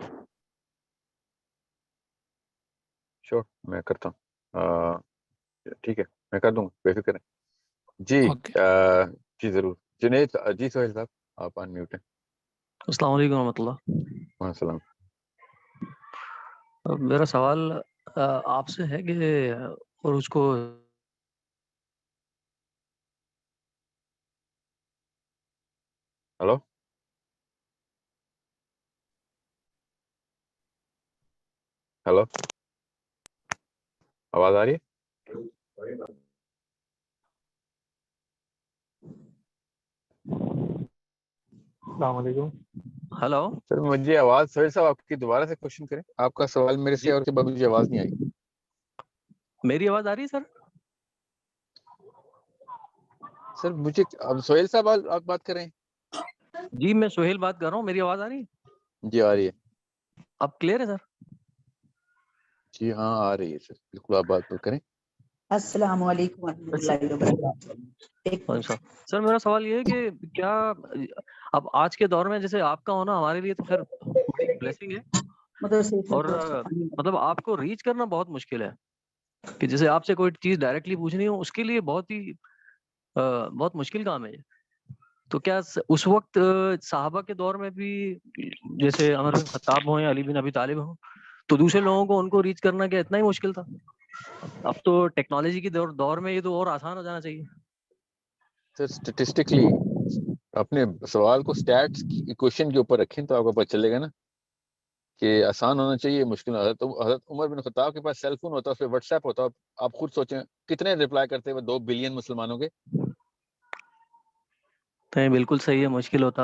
[SPEAKER 1] شور, میں کرتا ہوں. ٹھیک ہے, میں کر دوں گا, بے فکر ہیں. جی جی ضرور. جنید, جی سہیل صاحب آپ ان میوٹ ہیں.
[SPEAKER 5] السلام علیکم ورحمۃ اللہ.
[SPEAKER 1] وعلیکم السلام.
[SPEAKER 5] میرا سوال آپ سے ہے کہ اور اس کو
[SPEAKER 1] ہلو ہلو, آواز آ رہی ہے؟
[SPEAKER 5] السلام علیکم. ہلو
[SPEAKER 1] سر مجھے آواز, سہیل صاحب آپ کی دوبارہ سے کوشچن کریں, آپ کا سوال میرے سے اور کے بعد مجھے آواز نہیں آئی.
[SPEAKER 5] میری آواز آ رہی ہے سر؟
[SPEAKER 1] سر مجھے اب سہیل صاحب آپ بات کر رہے ہیں؟
[SPEAKER 5] جی میں سہیل بات کر رہا ہوں, میری آواز آ رہی ہے؟
[SPEAKER 1] جی آ رہی ہے.
[SPEAKER 5] اب کلیئر ہے سر؟
[SPEAKER 1] جی ہاں آ رہی ہے سر, بالکل آپ بات کریں.
[SPEAKER 6] السلام علیکم ورحمۃ اللہ وبرکاتہ.
[SPEAKER 5] سر میرا سوال یہ ہے کہ کیا اب آج کے دور میں جیسے آپ کا ہونا ہمارے لیے تو خیر بڑی بلیسنگ ہے, اور مطلب آپ کو ریچ کرنا بہت مشکل ہے, کہ جیسے آپ سے کوئی چیز ڈائریکٹلی پوچھنی ہو اس کے لیے بہت مشکل کام ہے. تو کیا اس وقت صحابہ کے دور میں بھی جیسے عمر بن خطاب ہوں یا علی بن ابی طالب ہوں, تو دوسرے لوگوں کو ان کو ریچ کرنا کیا اتنا ہی مشکل تھا؟ اب تو ٹیکنالوجی کی دور میں یہ تو اور آسان ہو جانا چاہیے.
[SPEAKER 1] سر اسٹیٹسٹکلی اپنے سوال کو اسٹیٹس کی ایکویشن کے اوپر رکھیں تو آپ کو پتہ چلے گا نا کہ آسان ہونا چاہیے, مشکل. حضرت عمر بن خطاب کے پاس سیل فون ہوتا, اس پہ واٹس ایپ ہوتا, آپ خود سوچیں کتنے ریپلائی کرتے ہوئے 2 بلین مسلمانوں کے.
[SPEAKER 5] تو یہ بالکل صحیح ہے, مشکل ہوتا.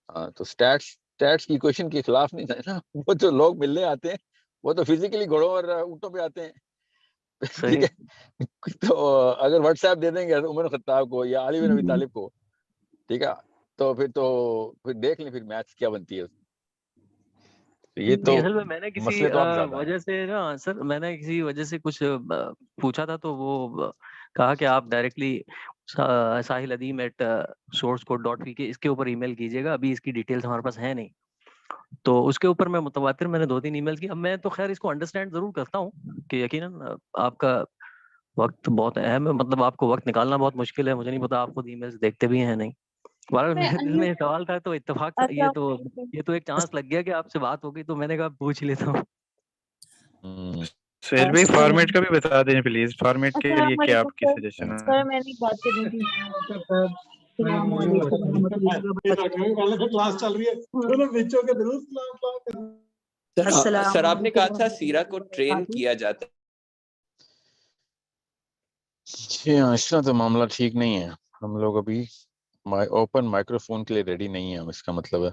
[SPEAKER 1] ہاں تو اسٹیٹس کی ایکویشن کے خلاف نہیں تھا نا. وہ جو لوگ ملنے آتے ہیں وہ تو فزیکلی گھوڑوں اور اونٹوں پہ آتے ہیں, ٹھیک ہے. تو اگر واٹس ایپ دے دیں گے عمر خطاب کو یا علی بن ابی طالب کو, ٹھیک ہے, تو پھر دیکھ لیں پھر میتھس کیا بنتی ہے. یہ تو
[SPEAKER 5] میں نے کسی
[SPEAKER 1] مسئلے تو اب زیادہ ہیں.
[SPEAKER 5] وجہ سے نا سر, میں نے کسی وجہ سے کچھ پوچھا تھا, تو وہ کہا کہ آپ ڈائریکٹلی ساحل ادیم @sourcecode.pk کے اس کے اوپر ای میل کیجیے گا, ابھی اس کی ڈیٹیلز ہمارے پاس ہے نہیں. تو اس کے اوپر میں متواتر میں نے 2-3 ای میل کی. اب میں تو خیر اس کو انڈرسٹینڈ ضرور کرتا ہوں کہ یقیناً آپ کا وقت بہت اہم ہے, مطلب آپ کو وقت نکالنا بہت مشکل ہے. مجھے نہیں پتا آپ خود ای میلز دیکھتے بھی ہیں نہیں. بہرحال میرے دل میں سوال تھا تو اتفاق یہ تو ایک چانس لگ گیا کہ آپ سے بات ہو گئی, تو میں نے کہا پوچھ ہی لیتا ہوں.
[SPEAKER 7] سہیل بھائی فارمیٹ کا بھی بتا دیں پلیز, فارمیٹ کے لیے کیا آپ کی سجیشن ہے؟
[SPEAKER 6] سر میں بھی بات کرنی تھی. السلام علیکم ورحمۃ اللہ وبرکاتہ.
[SPEAKER 8] سر آپ نے کہا تھا سیرہ کو ٹرین کیا جاتا ہے.
[SPEAKER 1] جی ہاں, اس طرح تو معاملہ ٹھیک نہیں ہے. ہم لوگ ابھی اوپن مائکرو فون کے لیے ریڈی نہیں ہیں, اس کا مطلب ہے.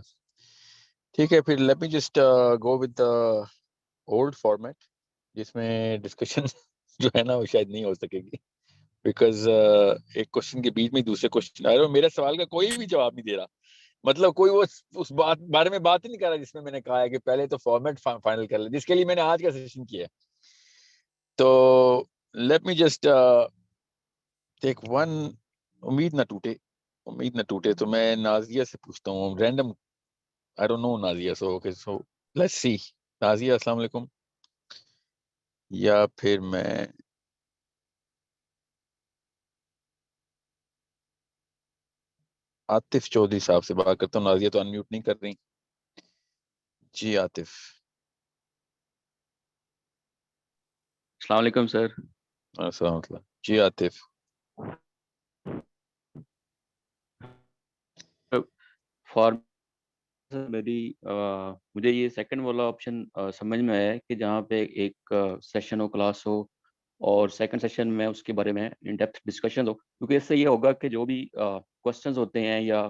[SPEAKER 1] ٹھیک ہے, پھر let me just go with old format, جس میں ڈسکشن جو ہے نا وہ شاید نہیں ہو سکے گی, بیکاز ایک کوشچن کے بیچ میں دوسرے کوشچن, میرے سوال کا کوئی بھی جواب نہیں دے رہا. مطلب کوئی وہ اس بارے میں بات ہی نہیں کر رہا جس میں نے کہا ہے کہ پہلے تو فارمیٹ فائنل کر لیں, جس کے لیے میں نے آج کا سیشن کیا ہے. تو let me just take one, امید نہ ٹوٹے. تو میں نازیہ سے پوچھتا ہوں random, I don't know Nazia, so let's see. Nazia السلام علیکم. یا پھر میں عاطف چودھری صاحب سے بات کرتا ہوں. نازیہ تو انمیوٹ نہیں کر رہی. جی عاطف.
[SPEAKER 9] السلام علیکم سر.
[SPEAKER 1] السلام علیکم. جی عاطف.
[SPEAKER 9] مجھے یہ سیکنڈ والا آپشن سمجھ میں آیا کہ جہاں پہ ایک سیشن ہو, کلاس ہو, اور سیکنڈ سیشن میں اس کے بارے میں ان ڈیپتھ ڈسکشن ہو, کیونکہ اس سے یہ ہوگا کہ جو بھی کوسچنز ہوتے ہیں یا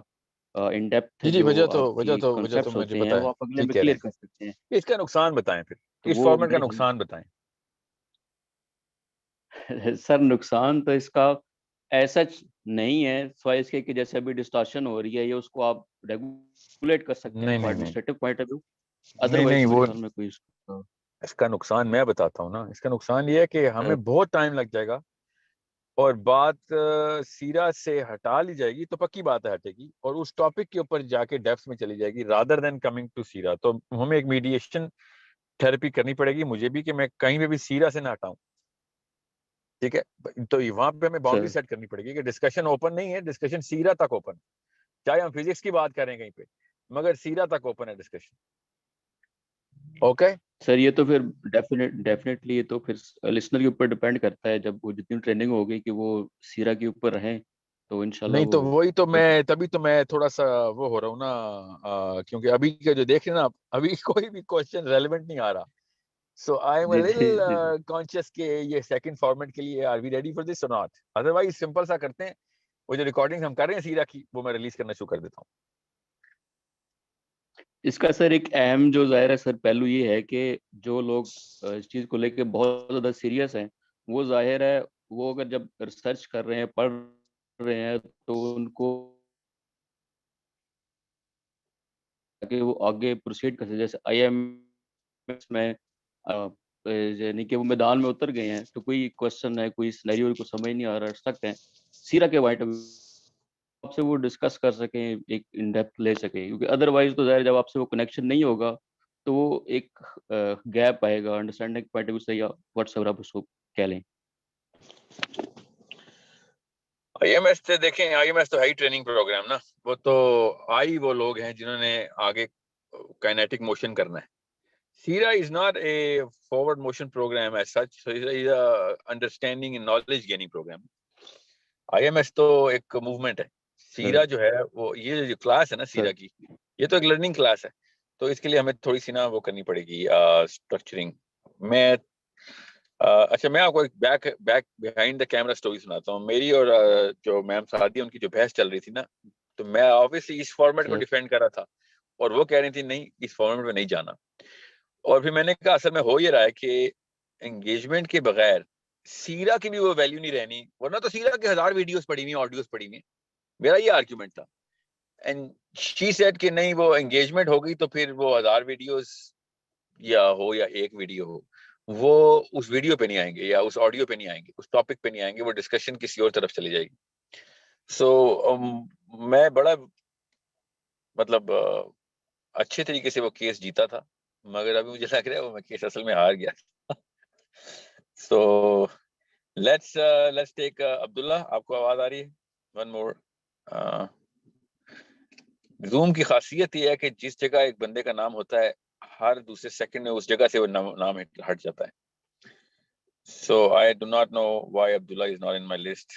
[SPEAKER 9] ان ڈیپتھ
[SPEAKER 1] جی
[SPEAKER 9] جو
[SPEAKER 1] وجہ
[SPEAKER 9] آپ کی
[SPEAKER 1] تو
[SPEAKER 9] کنسیپٹس
[SPEAKER 1] مجھے
[SPEAKER 9] ہوتے ہیں
[SPEAKER 1] پتا
[SPEAKER 9] وہ
[SPEAKER 1] ہے,
[SPEAKER 9] آپ اگلے
[SPEAKER 1] ٹھیک
[SPEAKER 9] میں
[SPEAKER 1] کہہ رہے
[SPEAKER 9] کلیئر
[SPEAKER 1] ہیں.
[SPEAKER 9] کر سکتے ہیں.
[SPEAKER 1] اس کا نقصان بتائیں, پھر
[SPEAKER 9] تو
[SPEAKER 1] اس
[SPEAKER 9] وہ
[SPEAKER 1] فارمیٹ کا نقصان بتائیں.
[SPEAKER 9] سر نقصان تو اس کا ایسا نہیں ہے, سوائے اس کے کہ جیسے ابھی ڈسٹارشن ہو رہی ہے, یہ اس کو آپ ریگولیٹ کر سکتے ہیں
[SPEAKER 1] نہیں
[SPEAKER 9] ایڈمنسٹریٹو پوائنٹ آف ویو.
[SPEAKER 1] نہیں,
[SPEAKER 9] ادروائز
[SPEAKER 1] وہ
[SPEAKER 9] میرے خیال میں کوئی
[SPEAKER 1] اس کا نقصان میں بتاتا ہوں نا. اس کا نقصان یہ ہے کہ ہمیں بہت ٹائم لگ جائے گا, اور بات سیرہ سے ہٹا لی جائے گی تو پکی بات ہے ہٹے گی, اور اس ٹاپک کے اوپر جا کے ڈیپس میں چلی جائے گی رادر دین کمنگ ٹو سیرہ. تو ہمیں ایک میڈیشن تھراپی کرنی پڑے گی, مجھے بھی, کہ میں کہیں پہ بھی سیرہ سے نہ ہٹاؤں. ٹھیک ہے, تو وہاں پہ ہمیں باؤنڈری سیٹ کرنی پڑے گی کہ ڈسکشن اوپن نہیں ہے, ڈسکشن سیرہ تک اوپن, چاہے ہم فزکس کی بات کریں کہیں پہ, مگر سیرہ تک اوپن ہے ڈسکشن. اوکے
[SPEAKER 9] سر, یہ تو پھر ڈیفینیٹلی یہ تو پھر لسنر کے اوپر ڈیپینڈ کرتا ہے. جب وہ جتنی ٹریننگ ہوگی کہ وہ سیرہ کے اوپر رہیں تو انشاءاللہ
[SPEAKER 1] نہیں, تو
[SPEAKER 9] وہ
[SPEAKER 1] وہی تو میں تبھی تو میں تھوڑا سا وہ ہو رہا ہوں نا, کیونکہ ابھی کا جو دیکھ رہے ہیں نا, ابھی کوئی بھی کوشچن ریلیونٹ نہیں آ رہا. So I am a little conscious کہ یہ سیکنڈ فارمیٹ کے لیے are we ready for this or not. Otherwise simple سا کرتے ہیں, وہ جو ریکارڈنگ ہم کر رہے ہیں سیرہ کی, وہ میں ریلیز کرنا شروع کر دیتا ہوں.
[SPEAKER 9] اس کا سر ایک اہم جو ظاہر ہے سر پہلو یہ ہے کہ جو لوگ اس چیز کو لے کے بہت زیادہ سیریس ہیں, وہ ظاہر ہے وہ اگر جب ریسرچ کر رہے ہیں پڑھ رہے ہیں تو ان کو کہ وہ آگے پروسیڈ کر سکتے. جیسے آئی ایم ایس میں یعنی کہ وہ میدان میں اتر گئے ہیں تو کوئی کوشچن ہے کوئی سینیریو کو سمجھ نہیں آ رہا رکھ سکتے ہیں سیرا کے پوائنٹ آپ سے وہ ڈسکس کر سکیں ایک ان ڈیپتھ لے سکیں کیونکہ ادروائز تو ظاہر جب آپ سے وہ کنیکشن نہیں ہوگا تو وہ ایک گیپ آئے گا انڈرسٹینڈنگ پوائنٹ آف ویو سے یا واٹس ایور آپ اس کو کہہ لیں.
[SPEAKER 1] آئی ایم ایس سے دیکھیں آئی ایم ایس تو ہائی ٹریننگ پروگرام نا وہ تو وہ لوگ ہیں جنہوں نے آگے کائنیٹک موشن کرنا ہے. سیرا is not a forward motion program as such understanding and knowledge gaining program. I am ایس تو ایک موومنٹ ہے. سیرا جو ہے وہ یہ جو کلاس ہے نا سیرا کی یہ تو ایک لرننگ کلاس ہے تو اس کے لیے ہمیں تھوڑی سی نا وہ کرنی پڑے گی اسٹرکچرنگ. میں اچھا میں آپ کو ایک back behind the camera story سناتا ہوں. میری اور جو میم سعدیہ ان کی جو بحث چل رہی تھی نا تو میں آبویسلی اس فارمیٹ کو ڈیفینڈ کر رہا تھا اور وہ کہہ رہی تھی نہیں اس فارمیٹ میں نہیں جانا. اور پھر میں نے کہا اصل میں ہو یہ رہا ہے کہ انگیجمنٹ کے بغیر سیرا کی بھی وہ ویلیو نہیں رہنی ورنہ تو سیرا کے 1000 ویڈیوز پڑی ہوئی آڈیوز پڑی ہوئی. میرا یہ آرگیومنٹ تھا اینڈ شی سیڈ کہ نہیں وہ انگیجمنٹ ہوگی تو پھر وہ 1000 ویڈیوز یا ہو یا ایک ویڈیو ہو وہ اس ویڈیو پہ نہیں آئیں گے یا اس آڈیو پہ نہیں آئیں گے اس ٹاپک پہ نہیں آئیں گے وہ ڈسکشن کسی اور طرف چلی جائے گی. سو میں بڑا مطلب اچھے طریقے سے وہ کیس جیتا تھا مگر ابھی مجھے لگ رہا ہے وہ میں کیس اصل میں ہار گیا. سو لیٹس ٹیک عبداللہ. آپ کو آواز آ رہی ہے؟ One more. زوم کی خاصیت یہ ہے کہ جس جگہ ایک بندے کا نام ہوتا ہے ہر دوسرے سیکنڈ میں اس جگہ سے وہ نام ہٹ جاتا ہے. So I do not know why Abdullah is not in my list.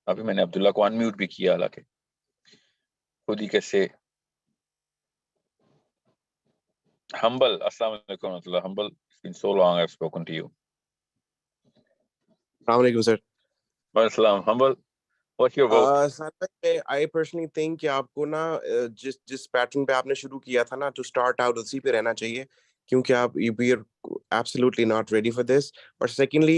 [SPEAKER 1] ابھی میں نے عبداللہ کو انمیوٹ بھی کیا حالانکہ خود ہی کیسے. Humble, Assalamu alaikum warahmatullah. Humble, it's been so long I've spoken to you.
[SPEAKER 10] Assalamu alaikum, sir.
[SPEAKER 1] Assalam. Humble, what's your vote?
[SPEAKER 10] Sir, I personally think کہ آپ کو نا جس پیٹرن پہ آپ نے شروع کیا تھا نا to start out اسی پہ رہنا چاہیے کیونکہ آپ we are absolutely not ready for this. اور secondly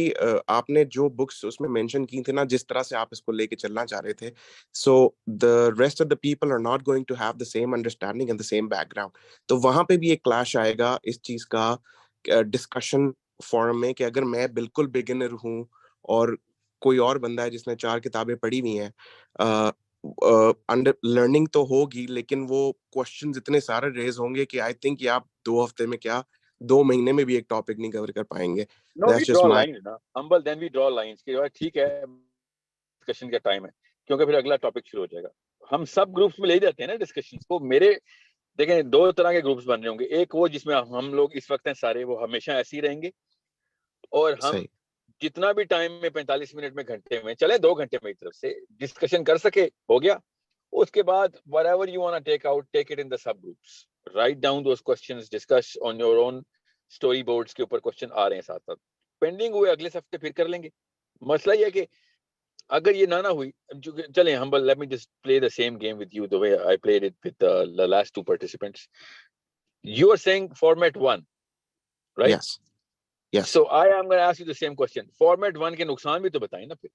[SPEAKER 10] آپ نے جو books اس میں mention کی تھی نا جس طرح سے آپ اس کو لے کے چلنا چاہ رہے تھے so the rest of the people are not going to have the same understanding and the same background. تو وہاں پہ بھی ایک clash آئے گا اس چیز کا discussion forum میں کہ اگر میں بالکل beginner ہوں اور کوئی اور بندہ ہے جس نے 4 کتابیں پڑھی ہوئی ہیں لرننگ تو ہوگی لیکن وہ کوشچنز اتنے سارے ریز ہوں گے کہ آئی تھنک کہ آپ 2 ہفتے میں کیا 2 مہینے میں بھی ایک ٹاپک نہیں کور کر پائیں گے.
[SPEAKER 1] Humble, then we draw lines کہ ٹھیک ہے ڈسکشن کا ٹائم ہے کیونکہ پھر اگلا ٹاپک شروع ہو جائے گا. ہم سب گروپس میں لے جاتے ہیں نا ڈسکشنز کو. میرے دیکھیں 2 طرح کے گروپس بن رہے ہوں گے. ایک وہ جس میں ہم لوگ اس وقت ہیں سارے وہ ہمیشہ ایسے ہی رہیں گے اور ہم جتنا بھی ٹائم میں 45 منٹ میں گھنٹے میں چلے 2 گھنٹے میں ایک طرف سے ڈسکشن کر سکے ہو گیا. اس کے بعد whatever you want to take out, take it in the sub groups, write down those questions, discuss on your own story boards کے اوپر question آ رہے ہیں ساتھ ساتھ پینڈنگ ہوئے اگلے ہفتے پھر کر لیں گے. مسئلہ یہ ہے کہ اگر یہ نہ ہوئی چلیں Humble, let me just play the same game with you the way I played it with the last 2 participants. You are saying format 1, right?
[SPEAKER 10] Yes.
[SPEAKER 1] So I am going to ask you the same question. Format 1 کے نقصان بھی تو بتائیں نا. پھر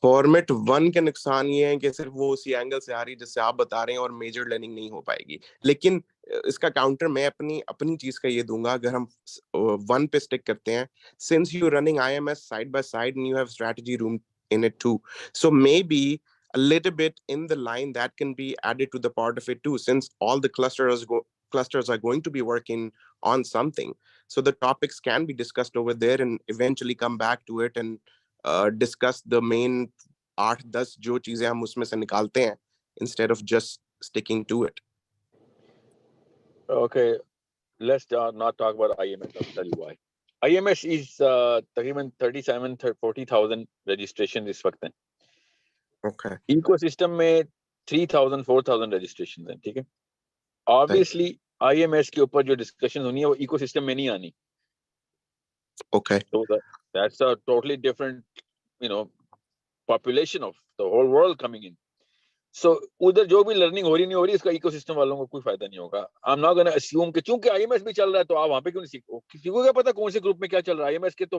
[SPEAKER 10] فارمیٹ 1 کے نقصان یہ ہے کہ صرف وہ اسی اینگل سے آ رہی جس سے آپ بتا رہے ہیں اور میجر لرننگ نہیں ہو پائے گی. لیکن اس کا کاؤنٹر میں اپنی چیز کا یہ دوں گا اگر ہم 1 پہ سٹک کرتے ہیں since you running IMS side by side and you have strategy room in it too, so maybe a little bit in the line that can be added to the part of it too since all the clusters are going to be working on something, so the topics can be discussed over there and eventually come back to it and discuss the main 8-10 جو چیزیں ہم اس میں سے نکالتے ہیں instead of just sticking to it.
[SPEAKER 1] Okay, let's not talk about IMS. I'll tell you why. IMS is تقریباً 37-40,000 registration اس وقت ہیں.
[SPEAKER 10] Okay.
[SPEAKER 1] Ecosystem میں 3,000-4,000 registration ہیں. ٹھیک ہے. Obviously IMS کے اوپر جو discussion ہونی ہے وہ ecosystem میں نہیں آنی.
[SPEAKER 10] Okay.
[SPEAKER 1] So that's a totally different, population of the whole world coming in. So ادھر جو بھی لرننگ ہو رہی نہیں ہو رہی اس کا ایکو سسٹم والوں کو کوئی فائدہ نہیں ہوگا. I'm not going to assume کہ چونکہ IMS بھی چل رہا ہے تو آپ وہاں پہ کیوں نہیں سیکھو. کسی کو کیا پتا کون سے گروپ میں کیا چل رہا ہے. IMS کے تو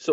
[SPEAKER 1] so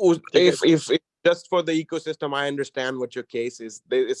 [SPEAKER 10] If just for the ecosystem, I understand what your case is. There is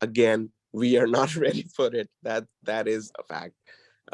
[SPEAKER 10] again we are not ready for it. That is a fact.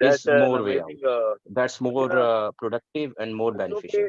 [SPEAKER 11] is more way out. That's more productive and more beneficial.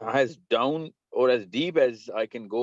[SPEAKER 1] as down or as deep as I can go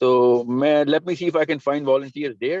[SPEAKER 1] So let me see if I can find volunteers there,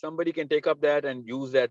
[SPEAKER 1] somebody can take up that and use that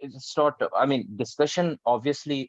[SPEAKER 11] It's not, I mean, discussion obviously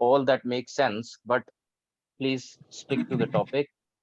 [SPEAKER 11] all that makes sense, but please stick to the topic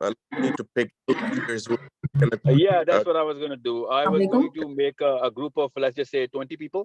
[SPEAKER 10] We need to pick group leaders who are gonna
[SPEAKER 1] Yeah, that's what I was going to do. I was
[SPEAKER 12] Assalamualaikum.
[SPEAKER 1] going to make a group of, let's just say 20 people,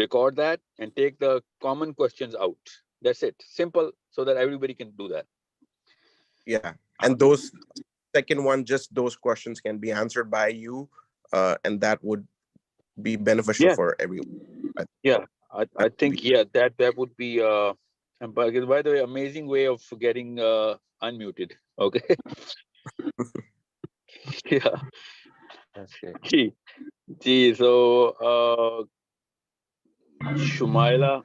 [SPEAKER 1] record that and take the common questions out. That's it. Simple, so that everybody can do that.
[SPEAKER 10] Yeah, and those second one, just those questions can be answered by you, and that would be beneficial
[SPEAKER 1] Yeah.
[SPEAKER 10] for everyone.
[SPEAKER 1] Yeah, I think that would be and by the way, amazing way of getting unmuted. Okay. Yeah.
[SPEAKER 11] That's great.
[SPEAKER 1] Gee, so Shumaila,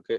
[SPEAKER 1] Okay,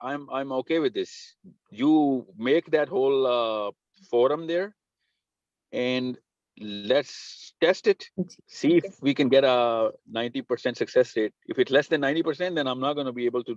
[SPEAKER 1] I'm okay with this. You make that whole forum there and let's test it, see if we can get a 90% success rate. If it's less than 90%, then I'm not going to be able to,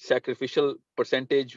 [SPEAKER 1] sacrificial percentage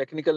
[SPEAKER 1] technical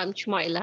[SPEAKER 13] I'm Shumaila.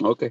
[SPEAKER 1] Okay.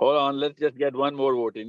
[SPEAKER 1] Hold on, let's just get one more vote in.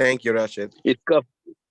[SPEAKER 10] Thank you, Rashid.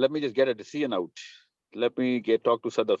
[SPEAKER 1] let me just get a decision out. Let me talk to Sadaf.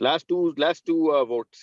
[SPEAKER 1] Last two votes.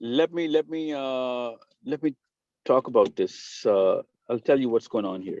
[SPEAKER 1] let me talk about this. I'll tell you what's going on here.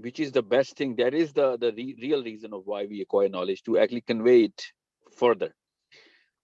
[SPEAKER 1] which is the best thing, that is the real reason of why we acquire knowledge, to actually convey it further.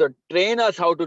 [SPEAKER 1] so train us how to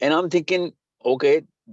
[SPEAKER 1] And I'm thinking, okay,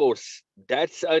[SPEAKER 1] course, that's a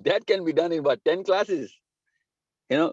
[SPEAKER 1] that can be done in what 10 classes, you know.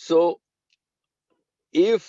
[SPEAKER 1] So if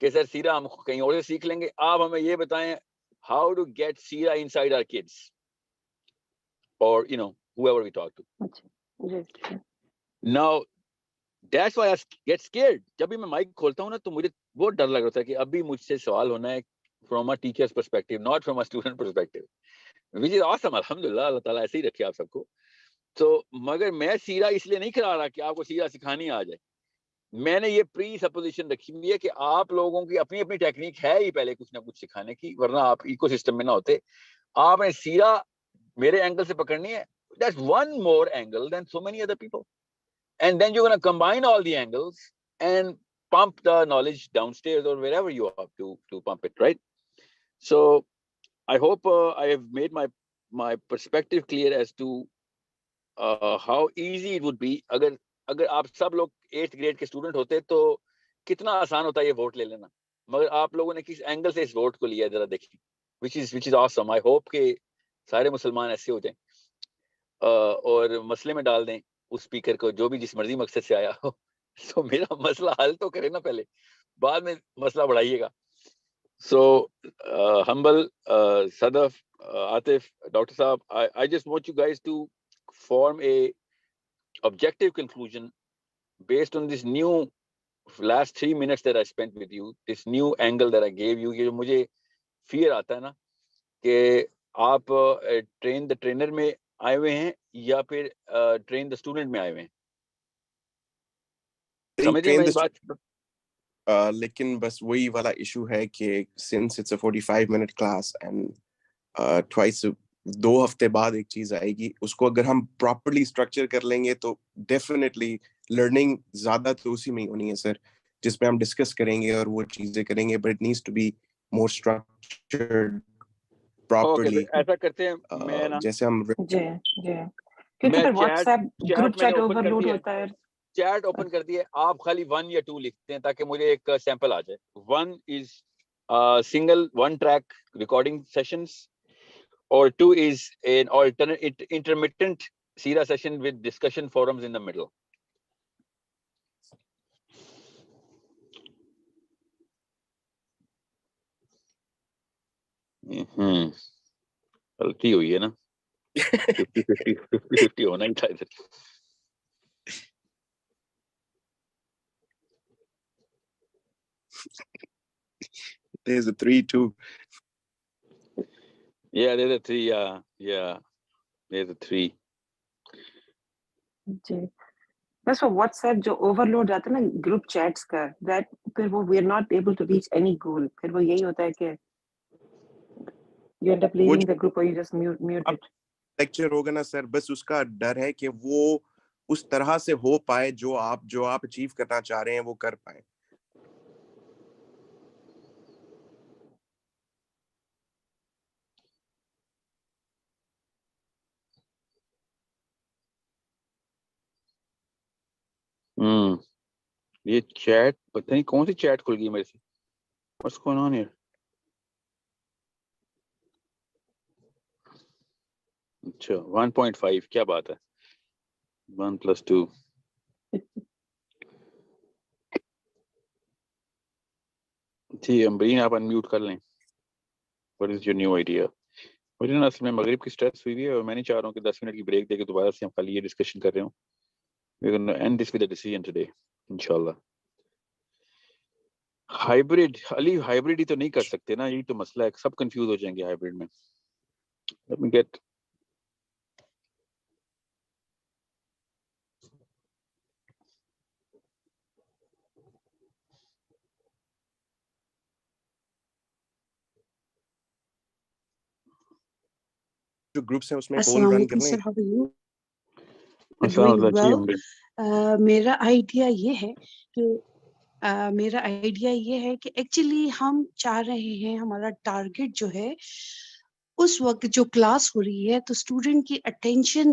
[SPEAKER 1] کہ سر سیرا ہم کہیں اور سے سیکھ لیں گے, آپ ہمیں یہ بتائیں how to get Sierra inside our kids or whoever we talk to. Now that's why I get scared. جب بھی میں مائک کھولتا ہوں نا تو مجھے بہت ڈر لگ رہا ہے کہ ابھی مجھ سے سوال ہونا ہے from a teacher's perspective, not from a student perspective, which is awesome. الحمدللہ, اللہ تعالیٰ ایسے ہی رکھے آپ سب کو. تو مگر میں سیرا اس لیے نہیں کرا رہا کہ آپ کو سیرا سکھانی آ جائے. میں نے یہ پری سپوزیشن رکھی ہوئی ہے کہ آپ لوگوں کی اپنی اپنی ٹیکنیک ہے ہی پہلے کچھ نہ کچھ سکھانے کی, ورنہ آپ ایکو سسٹم میں نہ ہوتے. آپ نے سیرا میرے اینگل سے پکڑنی ہے, that's one more angle than so many other people. And then you're going to combine all the angles and pump the knowledge downstairs or wherever you have to pump it, right? So I hope I have made my perspective clear as to how easy it would be اگر آپ سب لوگ 8th گریڈ کے اسٹوڈنٹ ہوتے تو کتنا آسان ہوتا ہے یہ ووٹ لے لینا. مگر آپ لوگوں نے کس اینگل سے اس ووٹ کو لیا ذرا دیکھیں, which is awesome. I hope کہ سارے مسلمان ایسے ہو جائیں اور مسئلے میں ڈال دیں اس اسپیکر کو جو بھی جس مرضی مقصد سے آیا ہو. تو میرا مسئلہ حل تو کرے نا پہلے, بعد میں مسئلہ بڑھائیے گا. So humble, Sadaf, Atif, Dr. Saab, I just want you guys to form a objective conclusion based on this new last 3 minutes that I spent with you, this new angle that I gave you. یہ جو مجھے fear آتا ہے نا کہ آپ train the trainer میں آئے ہوئے ہیں یا پھر train the student میں آئے ہوئے ہیں. سمجھ رہے ہیں میری بات؟
[SPEAKER 10] لیکن بس وہی والا ایشو ہے کہ since it's a 45-minute class and twice 2 ہفتے بعد ایک چیز آئے گی, اس کو اگر ہم پراپرلی اسٹرکچر کر لیں گے تو ڈیفینیٹلی لرننگ زیادہ تو اسی میں ہی ہونی ہے سر, جس پہ ہم ڈسکس کریں گے اور وہ چیزیں کریں گے, but it needs to be more structured properly.
[SPEAKER 1] ایسا کرتے ہیں میں نا
[SPEAKER 10] جیسے ہم
[SPEAKER 14] کیونکہ پھر WhatsApp group chat overload ہوتا ہے.
[SPEAKER 1] چیٹ اوپن کر دیے, آپ خالی 1 یا 2 لکھتے ہیں تاکہ مجھے ایک سیمپل آ جائے. 1 is single 1 track recording sessions or 2 is an alternate intermittent Sira session with discussion forums in the middle. غلطی ہوئی ہے نا, 50-50 ہونا ہی تھا ادھر.
[SPEAKER 10] There's a 3 too.
[SPEAKER 1] Yeah, there's a 3. Yeah, there's a 3.
[SPEAKER 14] جی بس وہ واٹس ایپ جو اوور لوڈ جاتا ہے نا گروپ چیٹس کا, دیٹ پھر وہ we are not able to reach any goal. پھر وہ یہی ہوتا ہے کہ you end up leaving the group اور you just mute it.
[SPEAKER 10] Lecture ہوگا نا سر, بس اس کا ڈر ہے کہ وہ اس طرح سے ہو پائے جو آپ اچیو کرنا چاہ رہے ہیں وہ کر پائیں.
[SPEAKER 1] یہ چیٹ پتہ نہیں کون سی چیٹ کھل گئی میرے سے. What's going on here? اچھا 1.5 کیا بات ہے, 1+2. جی امبرین آپ انمیوٹ کر لیں. What is your new idea? مجھے نا اصل میں مغرب کی اسٹریس ہوئی ہے اور میں نہیں چاہ رہا ہوں کہ 10 منٹ کی بریک دے کے دوبارہ سے ہم خالی یہ ڈسکشن کر رہے ہوں. We're going to end this with a decision today, inshallah. Hybrid Ali, hybrid ہی تو نہیں کر سکتے نا, یہی تو مسئلہ ہے, سب کنفیوز ہو جائیں گے ہائبرڈ میں. Let me get
[SPEAKER 10] جو گروپس ہیں اس میں پول رن کرنے.
[SPEAKER 15] سر, how are you? Doing well. میرا آئیڈیا یہ ہے کہ ایکچولی ہم چاہ رہے ہیں ہمارا ٹارگیٹ جو ہے اس وقت جو کلاس ہو رہی ہے تو اسٹوڈنٹ کی اٹینشن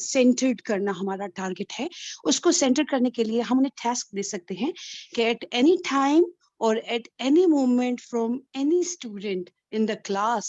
[SPEAKER 15] سینٹرڈ کرنا ہمارا ٹارگیٹ ہے. اس کو سینٹر کرنے کے لیے ہم انہیں ٹاسک دے سکتے ہیں کہ at any time or at any moment from any student in the class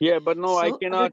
[SPEAKER 1] Yeah, but no, I
[SPEAKER 15] So,
[SPEAKER 1] cannot.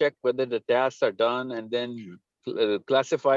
[SPEAKER 1] check whether the tasks are done and then classify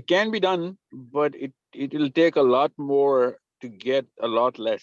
[SPEAKER 1] It can be done, but it will take a lot more to get a lot less.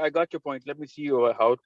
[SPEAKER 1] I got your point. Let me see how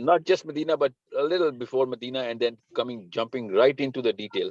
[SPEAKER 1] not just Medina but a little before Medina and then jumping right into the detail.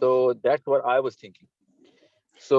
[SPEAKER 1] So that's what I was thinking. So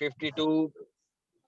[SPEAKER 1] 52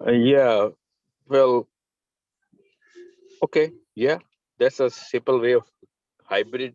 [SPEAKER 1] Yeah, well, okay, yeah, that's a simple way of hybrid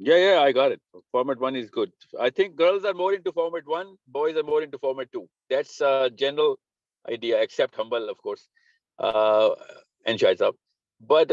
[SPEAKER 1] Yeah, I got it. Format 1 is good. I think girls are more into format 1, boys are more into format 2. That's a general idea, except Humble, of course, and Shahid Saab. But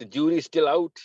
[SPEAKER 1] jury still out.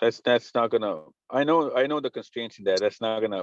[SPEAKER 1] That's not gonna. I know the constraints in there. That's not gonna.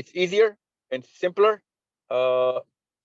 [SPEAKER 1] It's easier and simpler.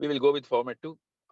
[SPEAKER 1] we will go with format 2.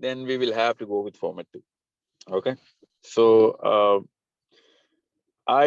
[SPEAKER 1] then we will have to go with format 2. Okay, so I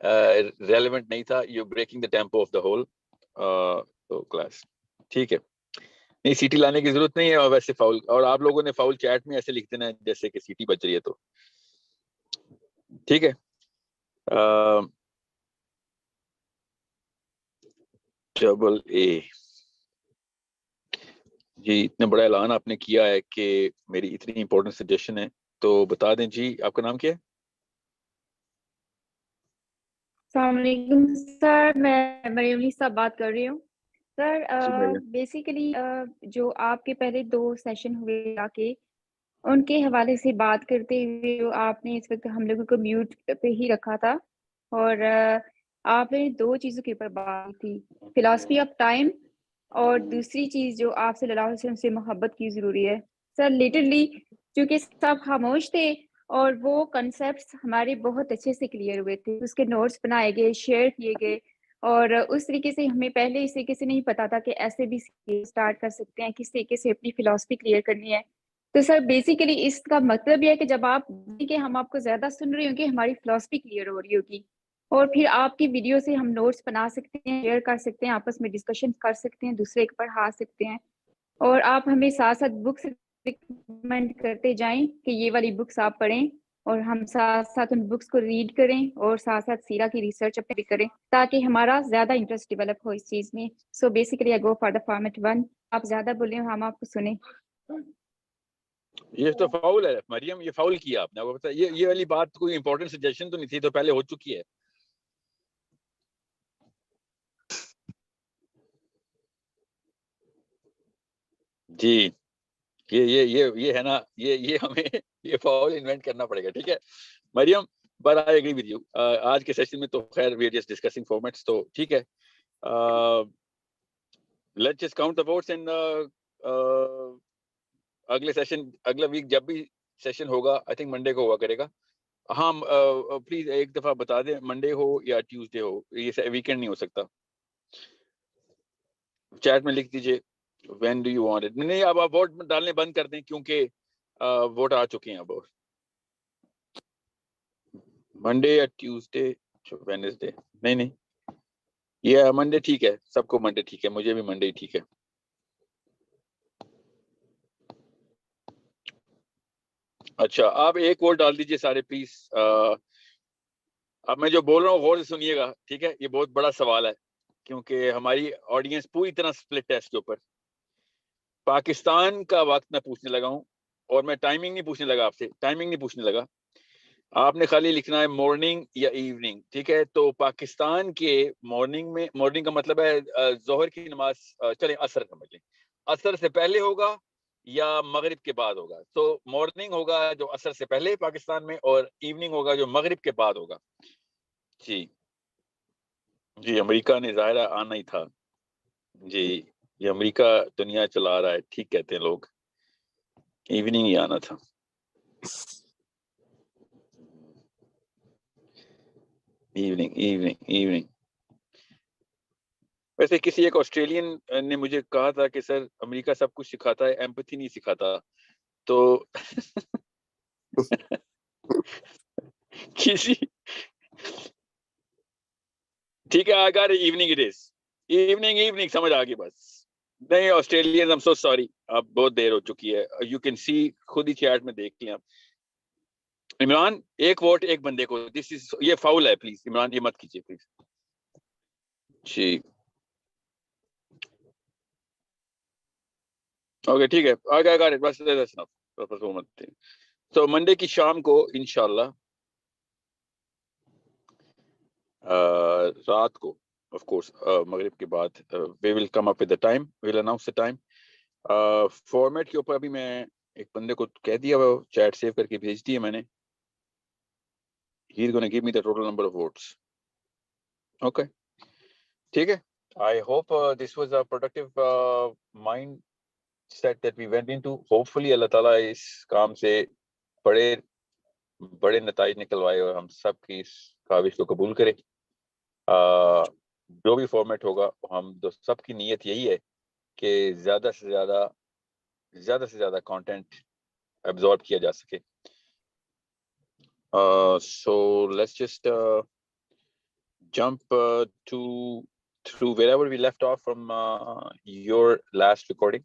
[SPEAKER 1] relevant نہیں تھا. You breaking the tempo of the whole class. ٹھیک ہے, نہیں سیٹی لانے کی ضرورت نہیں ہے. اور ویسے فاؤل, اور آپ لوگوں نے فاؤل چیٹ میں ایسے لکھ دینا جیسے کہ سیٹی بج رہی ہے. تو ٹھیک ہے. ڈبل اے جی, اتنا بڑا اعلان آپ نے کیا ہے کہ میری اتنی امپورٹنٹ سجیشن ہے, تو بتا دیں جی آپ کا نام کیا ہے؟
[SPEAKER 16] السلام علیکم سر, میں مریم نسا بات کر رہی ہوں. سر بیسیکلی جو آپ کے پہلے 2 سیشن ہوئے آ کے ان کے حوالے سے بات کرتے ہوئے جو آپ نے اس وقت ہم لوگوں کو میوٹ پہ ہی رکھا تھا, اور آپ نے 2 چیزوں کے اوپر بات کی, فلاسفی آف ٹائم اور دوسری چیز جو آپ صلی اللہ علیہ وسلم سے محبت کی ضروری ہے. سر لیٹرلی چونکہ سب خاموش تھے اور وہ کنسیپٹس ہمارے بہت اچھے سے کلیئر ہوئے تھے, اس کے نوٹس بنائے گئے, شیئر کیے گئے, اور اس طریقے سے ہمیں پہلے اس طریقے سے نہیں پتا تھا کہ ایسے بھی اسٹارٹ کر سکتے ہیں, کس طریقے سے اپنی فلاسفی کلیئر کرنی ہے. تو سر بیسیکلی اس کا مطلب یہ ہے کہ جب آپ کہ ہم آپ کو زیادہ سن رہے ہوں گے, ہماری فلاسفی کلیئر ہو رہی ہوگی, اور پھر آپ کی ویڈیو سے ہم نوٹس بنا سکتے ہیں, شیئر کر سکتے ہیں, آپس میں ڈسکشن کر سکتے ہیں, دوسرے کو پڑھا سکتے ہیں, اور آپ ہمیں ساتھ ساتھ بکس ریکمینڈ کرتے جائیں کہ یہ والی بکس آپ پڑھیں, اور ہم ساتھ ساتھ ان بکس کو ریڈ کریں, اور ساتھ ساتھ سیرہ کی ریسرچ اپنے بھی کریں تاکہ ہمارا زیادہ انٹرسٹ ڈیولپ ہو اس چیز میں. So basically I go for the format 1. آپ زیادہ بولیں, ہم آپ کو سنیں.
[SPEAKER 1] یہ تو فاؤل ہے مریم, یہ فاؤل کیا آپ نے. آپ کو پتا یہ والی بات کوئی امپورٹنٹ سجیشن تو نہیں تھی, تو پہلے ہو چکی ہے. جی یہ ہے نا, یہ ہمیں یہ فاؤل انوینٹ کرنا پڑے گا. ٹھیک ہے مریم, but I agree with you. آج کے سیشن میں تو خیر we are just discussing formats, تو ٹھیک ہے. Let's just count the votes and اگلے سیشن اگلا ویک جب بھی سیشن ہوگا, آئی تھنک منڈے کو ہوا کرے گا. ہاں پلیز ایک دفعہ بتا دیں منڈے ہو یا ٹیوزڈے ہو, یہ ویکینڈ نہیں ہو سکتا. چیٹ میں لکھ دیجئے when do you want it. نہیں, اب آپ ووٹ ڈالنے بند کر دیں کیونکہ ووٹ آ چکے ہیں اب. منڈے یا ٹیوزڈے وینسڈے, نہیں یہ منڈے ٹھیک ہے, سب کو منڈے ٹھیک ہے, مجھے بھی منڈے ٹھیک ہے. اچھا آپ ایک ووٹ ڈال دیجئے سارے پلیز. اب میں جو بول رہا ہوں غور سے سنیے گا, ٹھیک ہے. یہ بہت بڑا سوال ہے کیونکہ ہماری آڈینس پوری طرح سپلٹ ہے اس کے اوپر. پاکستان کا وقت میں پوچھنے لگا ہوں, اور میں ٹائمنگ نہیں پوچھنے لگا آپ سے, ٹائمنگ نہیں پوچھنے لگا. آپ نے خالی لکھنا ہے مارننگ یا ایوننگ, ٹھیک ہے. تو پاکستان کے مارننگ میں, مارننگ کا مطلب ہے ظہر کی نماز, چلیں عصر سمجھ لیں, عصر سے پہلے ہوگا یا مغرب کے بعد ہوگا. تو مارننگ ہوگا جو عصر سے پہلے پاکستان میں, اور ایوننگ ہوگا جو مغرب کے بعد ہوگا. جی امریکہ نے ظاہرہ آنا ہی تھا. جی یہ امریکہ دنیا چلا رہا ہے, ٹھیک کہتے ہیں لوگ, ایوننگ ہی آنا تھا. ایوننگ. ویسے کسی ایک آسٹریلین نے مجھے کہا تھا کہ سر امریکہ سب کچھ سکھاتا ہے, ایمپتھی نہیں سکھاتا. تو کسی ٹھیک ہے, اگر ایوننگ اٹ از, ایوننگ سمجھ آ گئی بس. نہیں آسٹریلین, I'm so sorry, اب بہت دیر ہو چکی ہے. یو کین سی, خود ہی چیٹ میں دیکھ لیں آپ. عمران ایک ووٹ ایک بندے کو, دس از, یہ فاؤل ہے, پلیز عمران یہ مت کیجیے پلیز. جی اوکے ٹھیک ہے, آگے بس مت. تو منڈے کی شام کو انشاءاللہ رات کو, آف کورس مغرب کے بعد, we will come up with the time, we will announce the time. Format کے اوپر ابھی میں ایک بندے کو کہہ دیا, وہ چیٹ سیو کر کے بھیج دی ہے میں نے. He is going to give me the total number of votes. Okay, ٹھیک ہے. I hope this was a productive mindset that we went into. Hopefully اللہ تعالیٰ اس کام سے بڑے نتائج نکلوائے اور ہم سب کی اس کاوش کو قبول کرے. جو بھی فارمیٹ ہوگا, ہم سب کی نیت یہی ہے کہ زیادہ سے زیادہ کانٹینٹ ایبزارب کیا جا سکے. So let's just jump through wherever we left off from your last recording,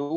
[SPEAKER 1] 2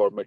[SPEAKER 1] format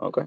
[SPEAKER 1] okay?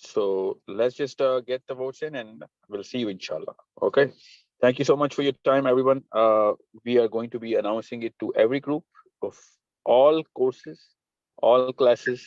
[SPEAKER 1] So let's just get the votes in and we'll see you inshallah. Okay, thank you so much for your time everyone. We are going to be announcing it to every group of all courses, all classes.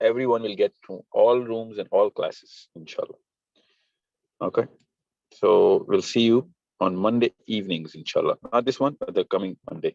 [SPEAKER 1] everyone will get to all rooms and all classes inshallah. Okay, so we'll see you on Monday evenings inshallah, not this one but the coming Monday.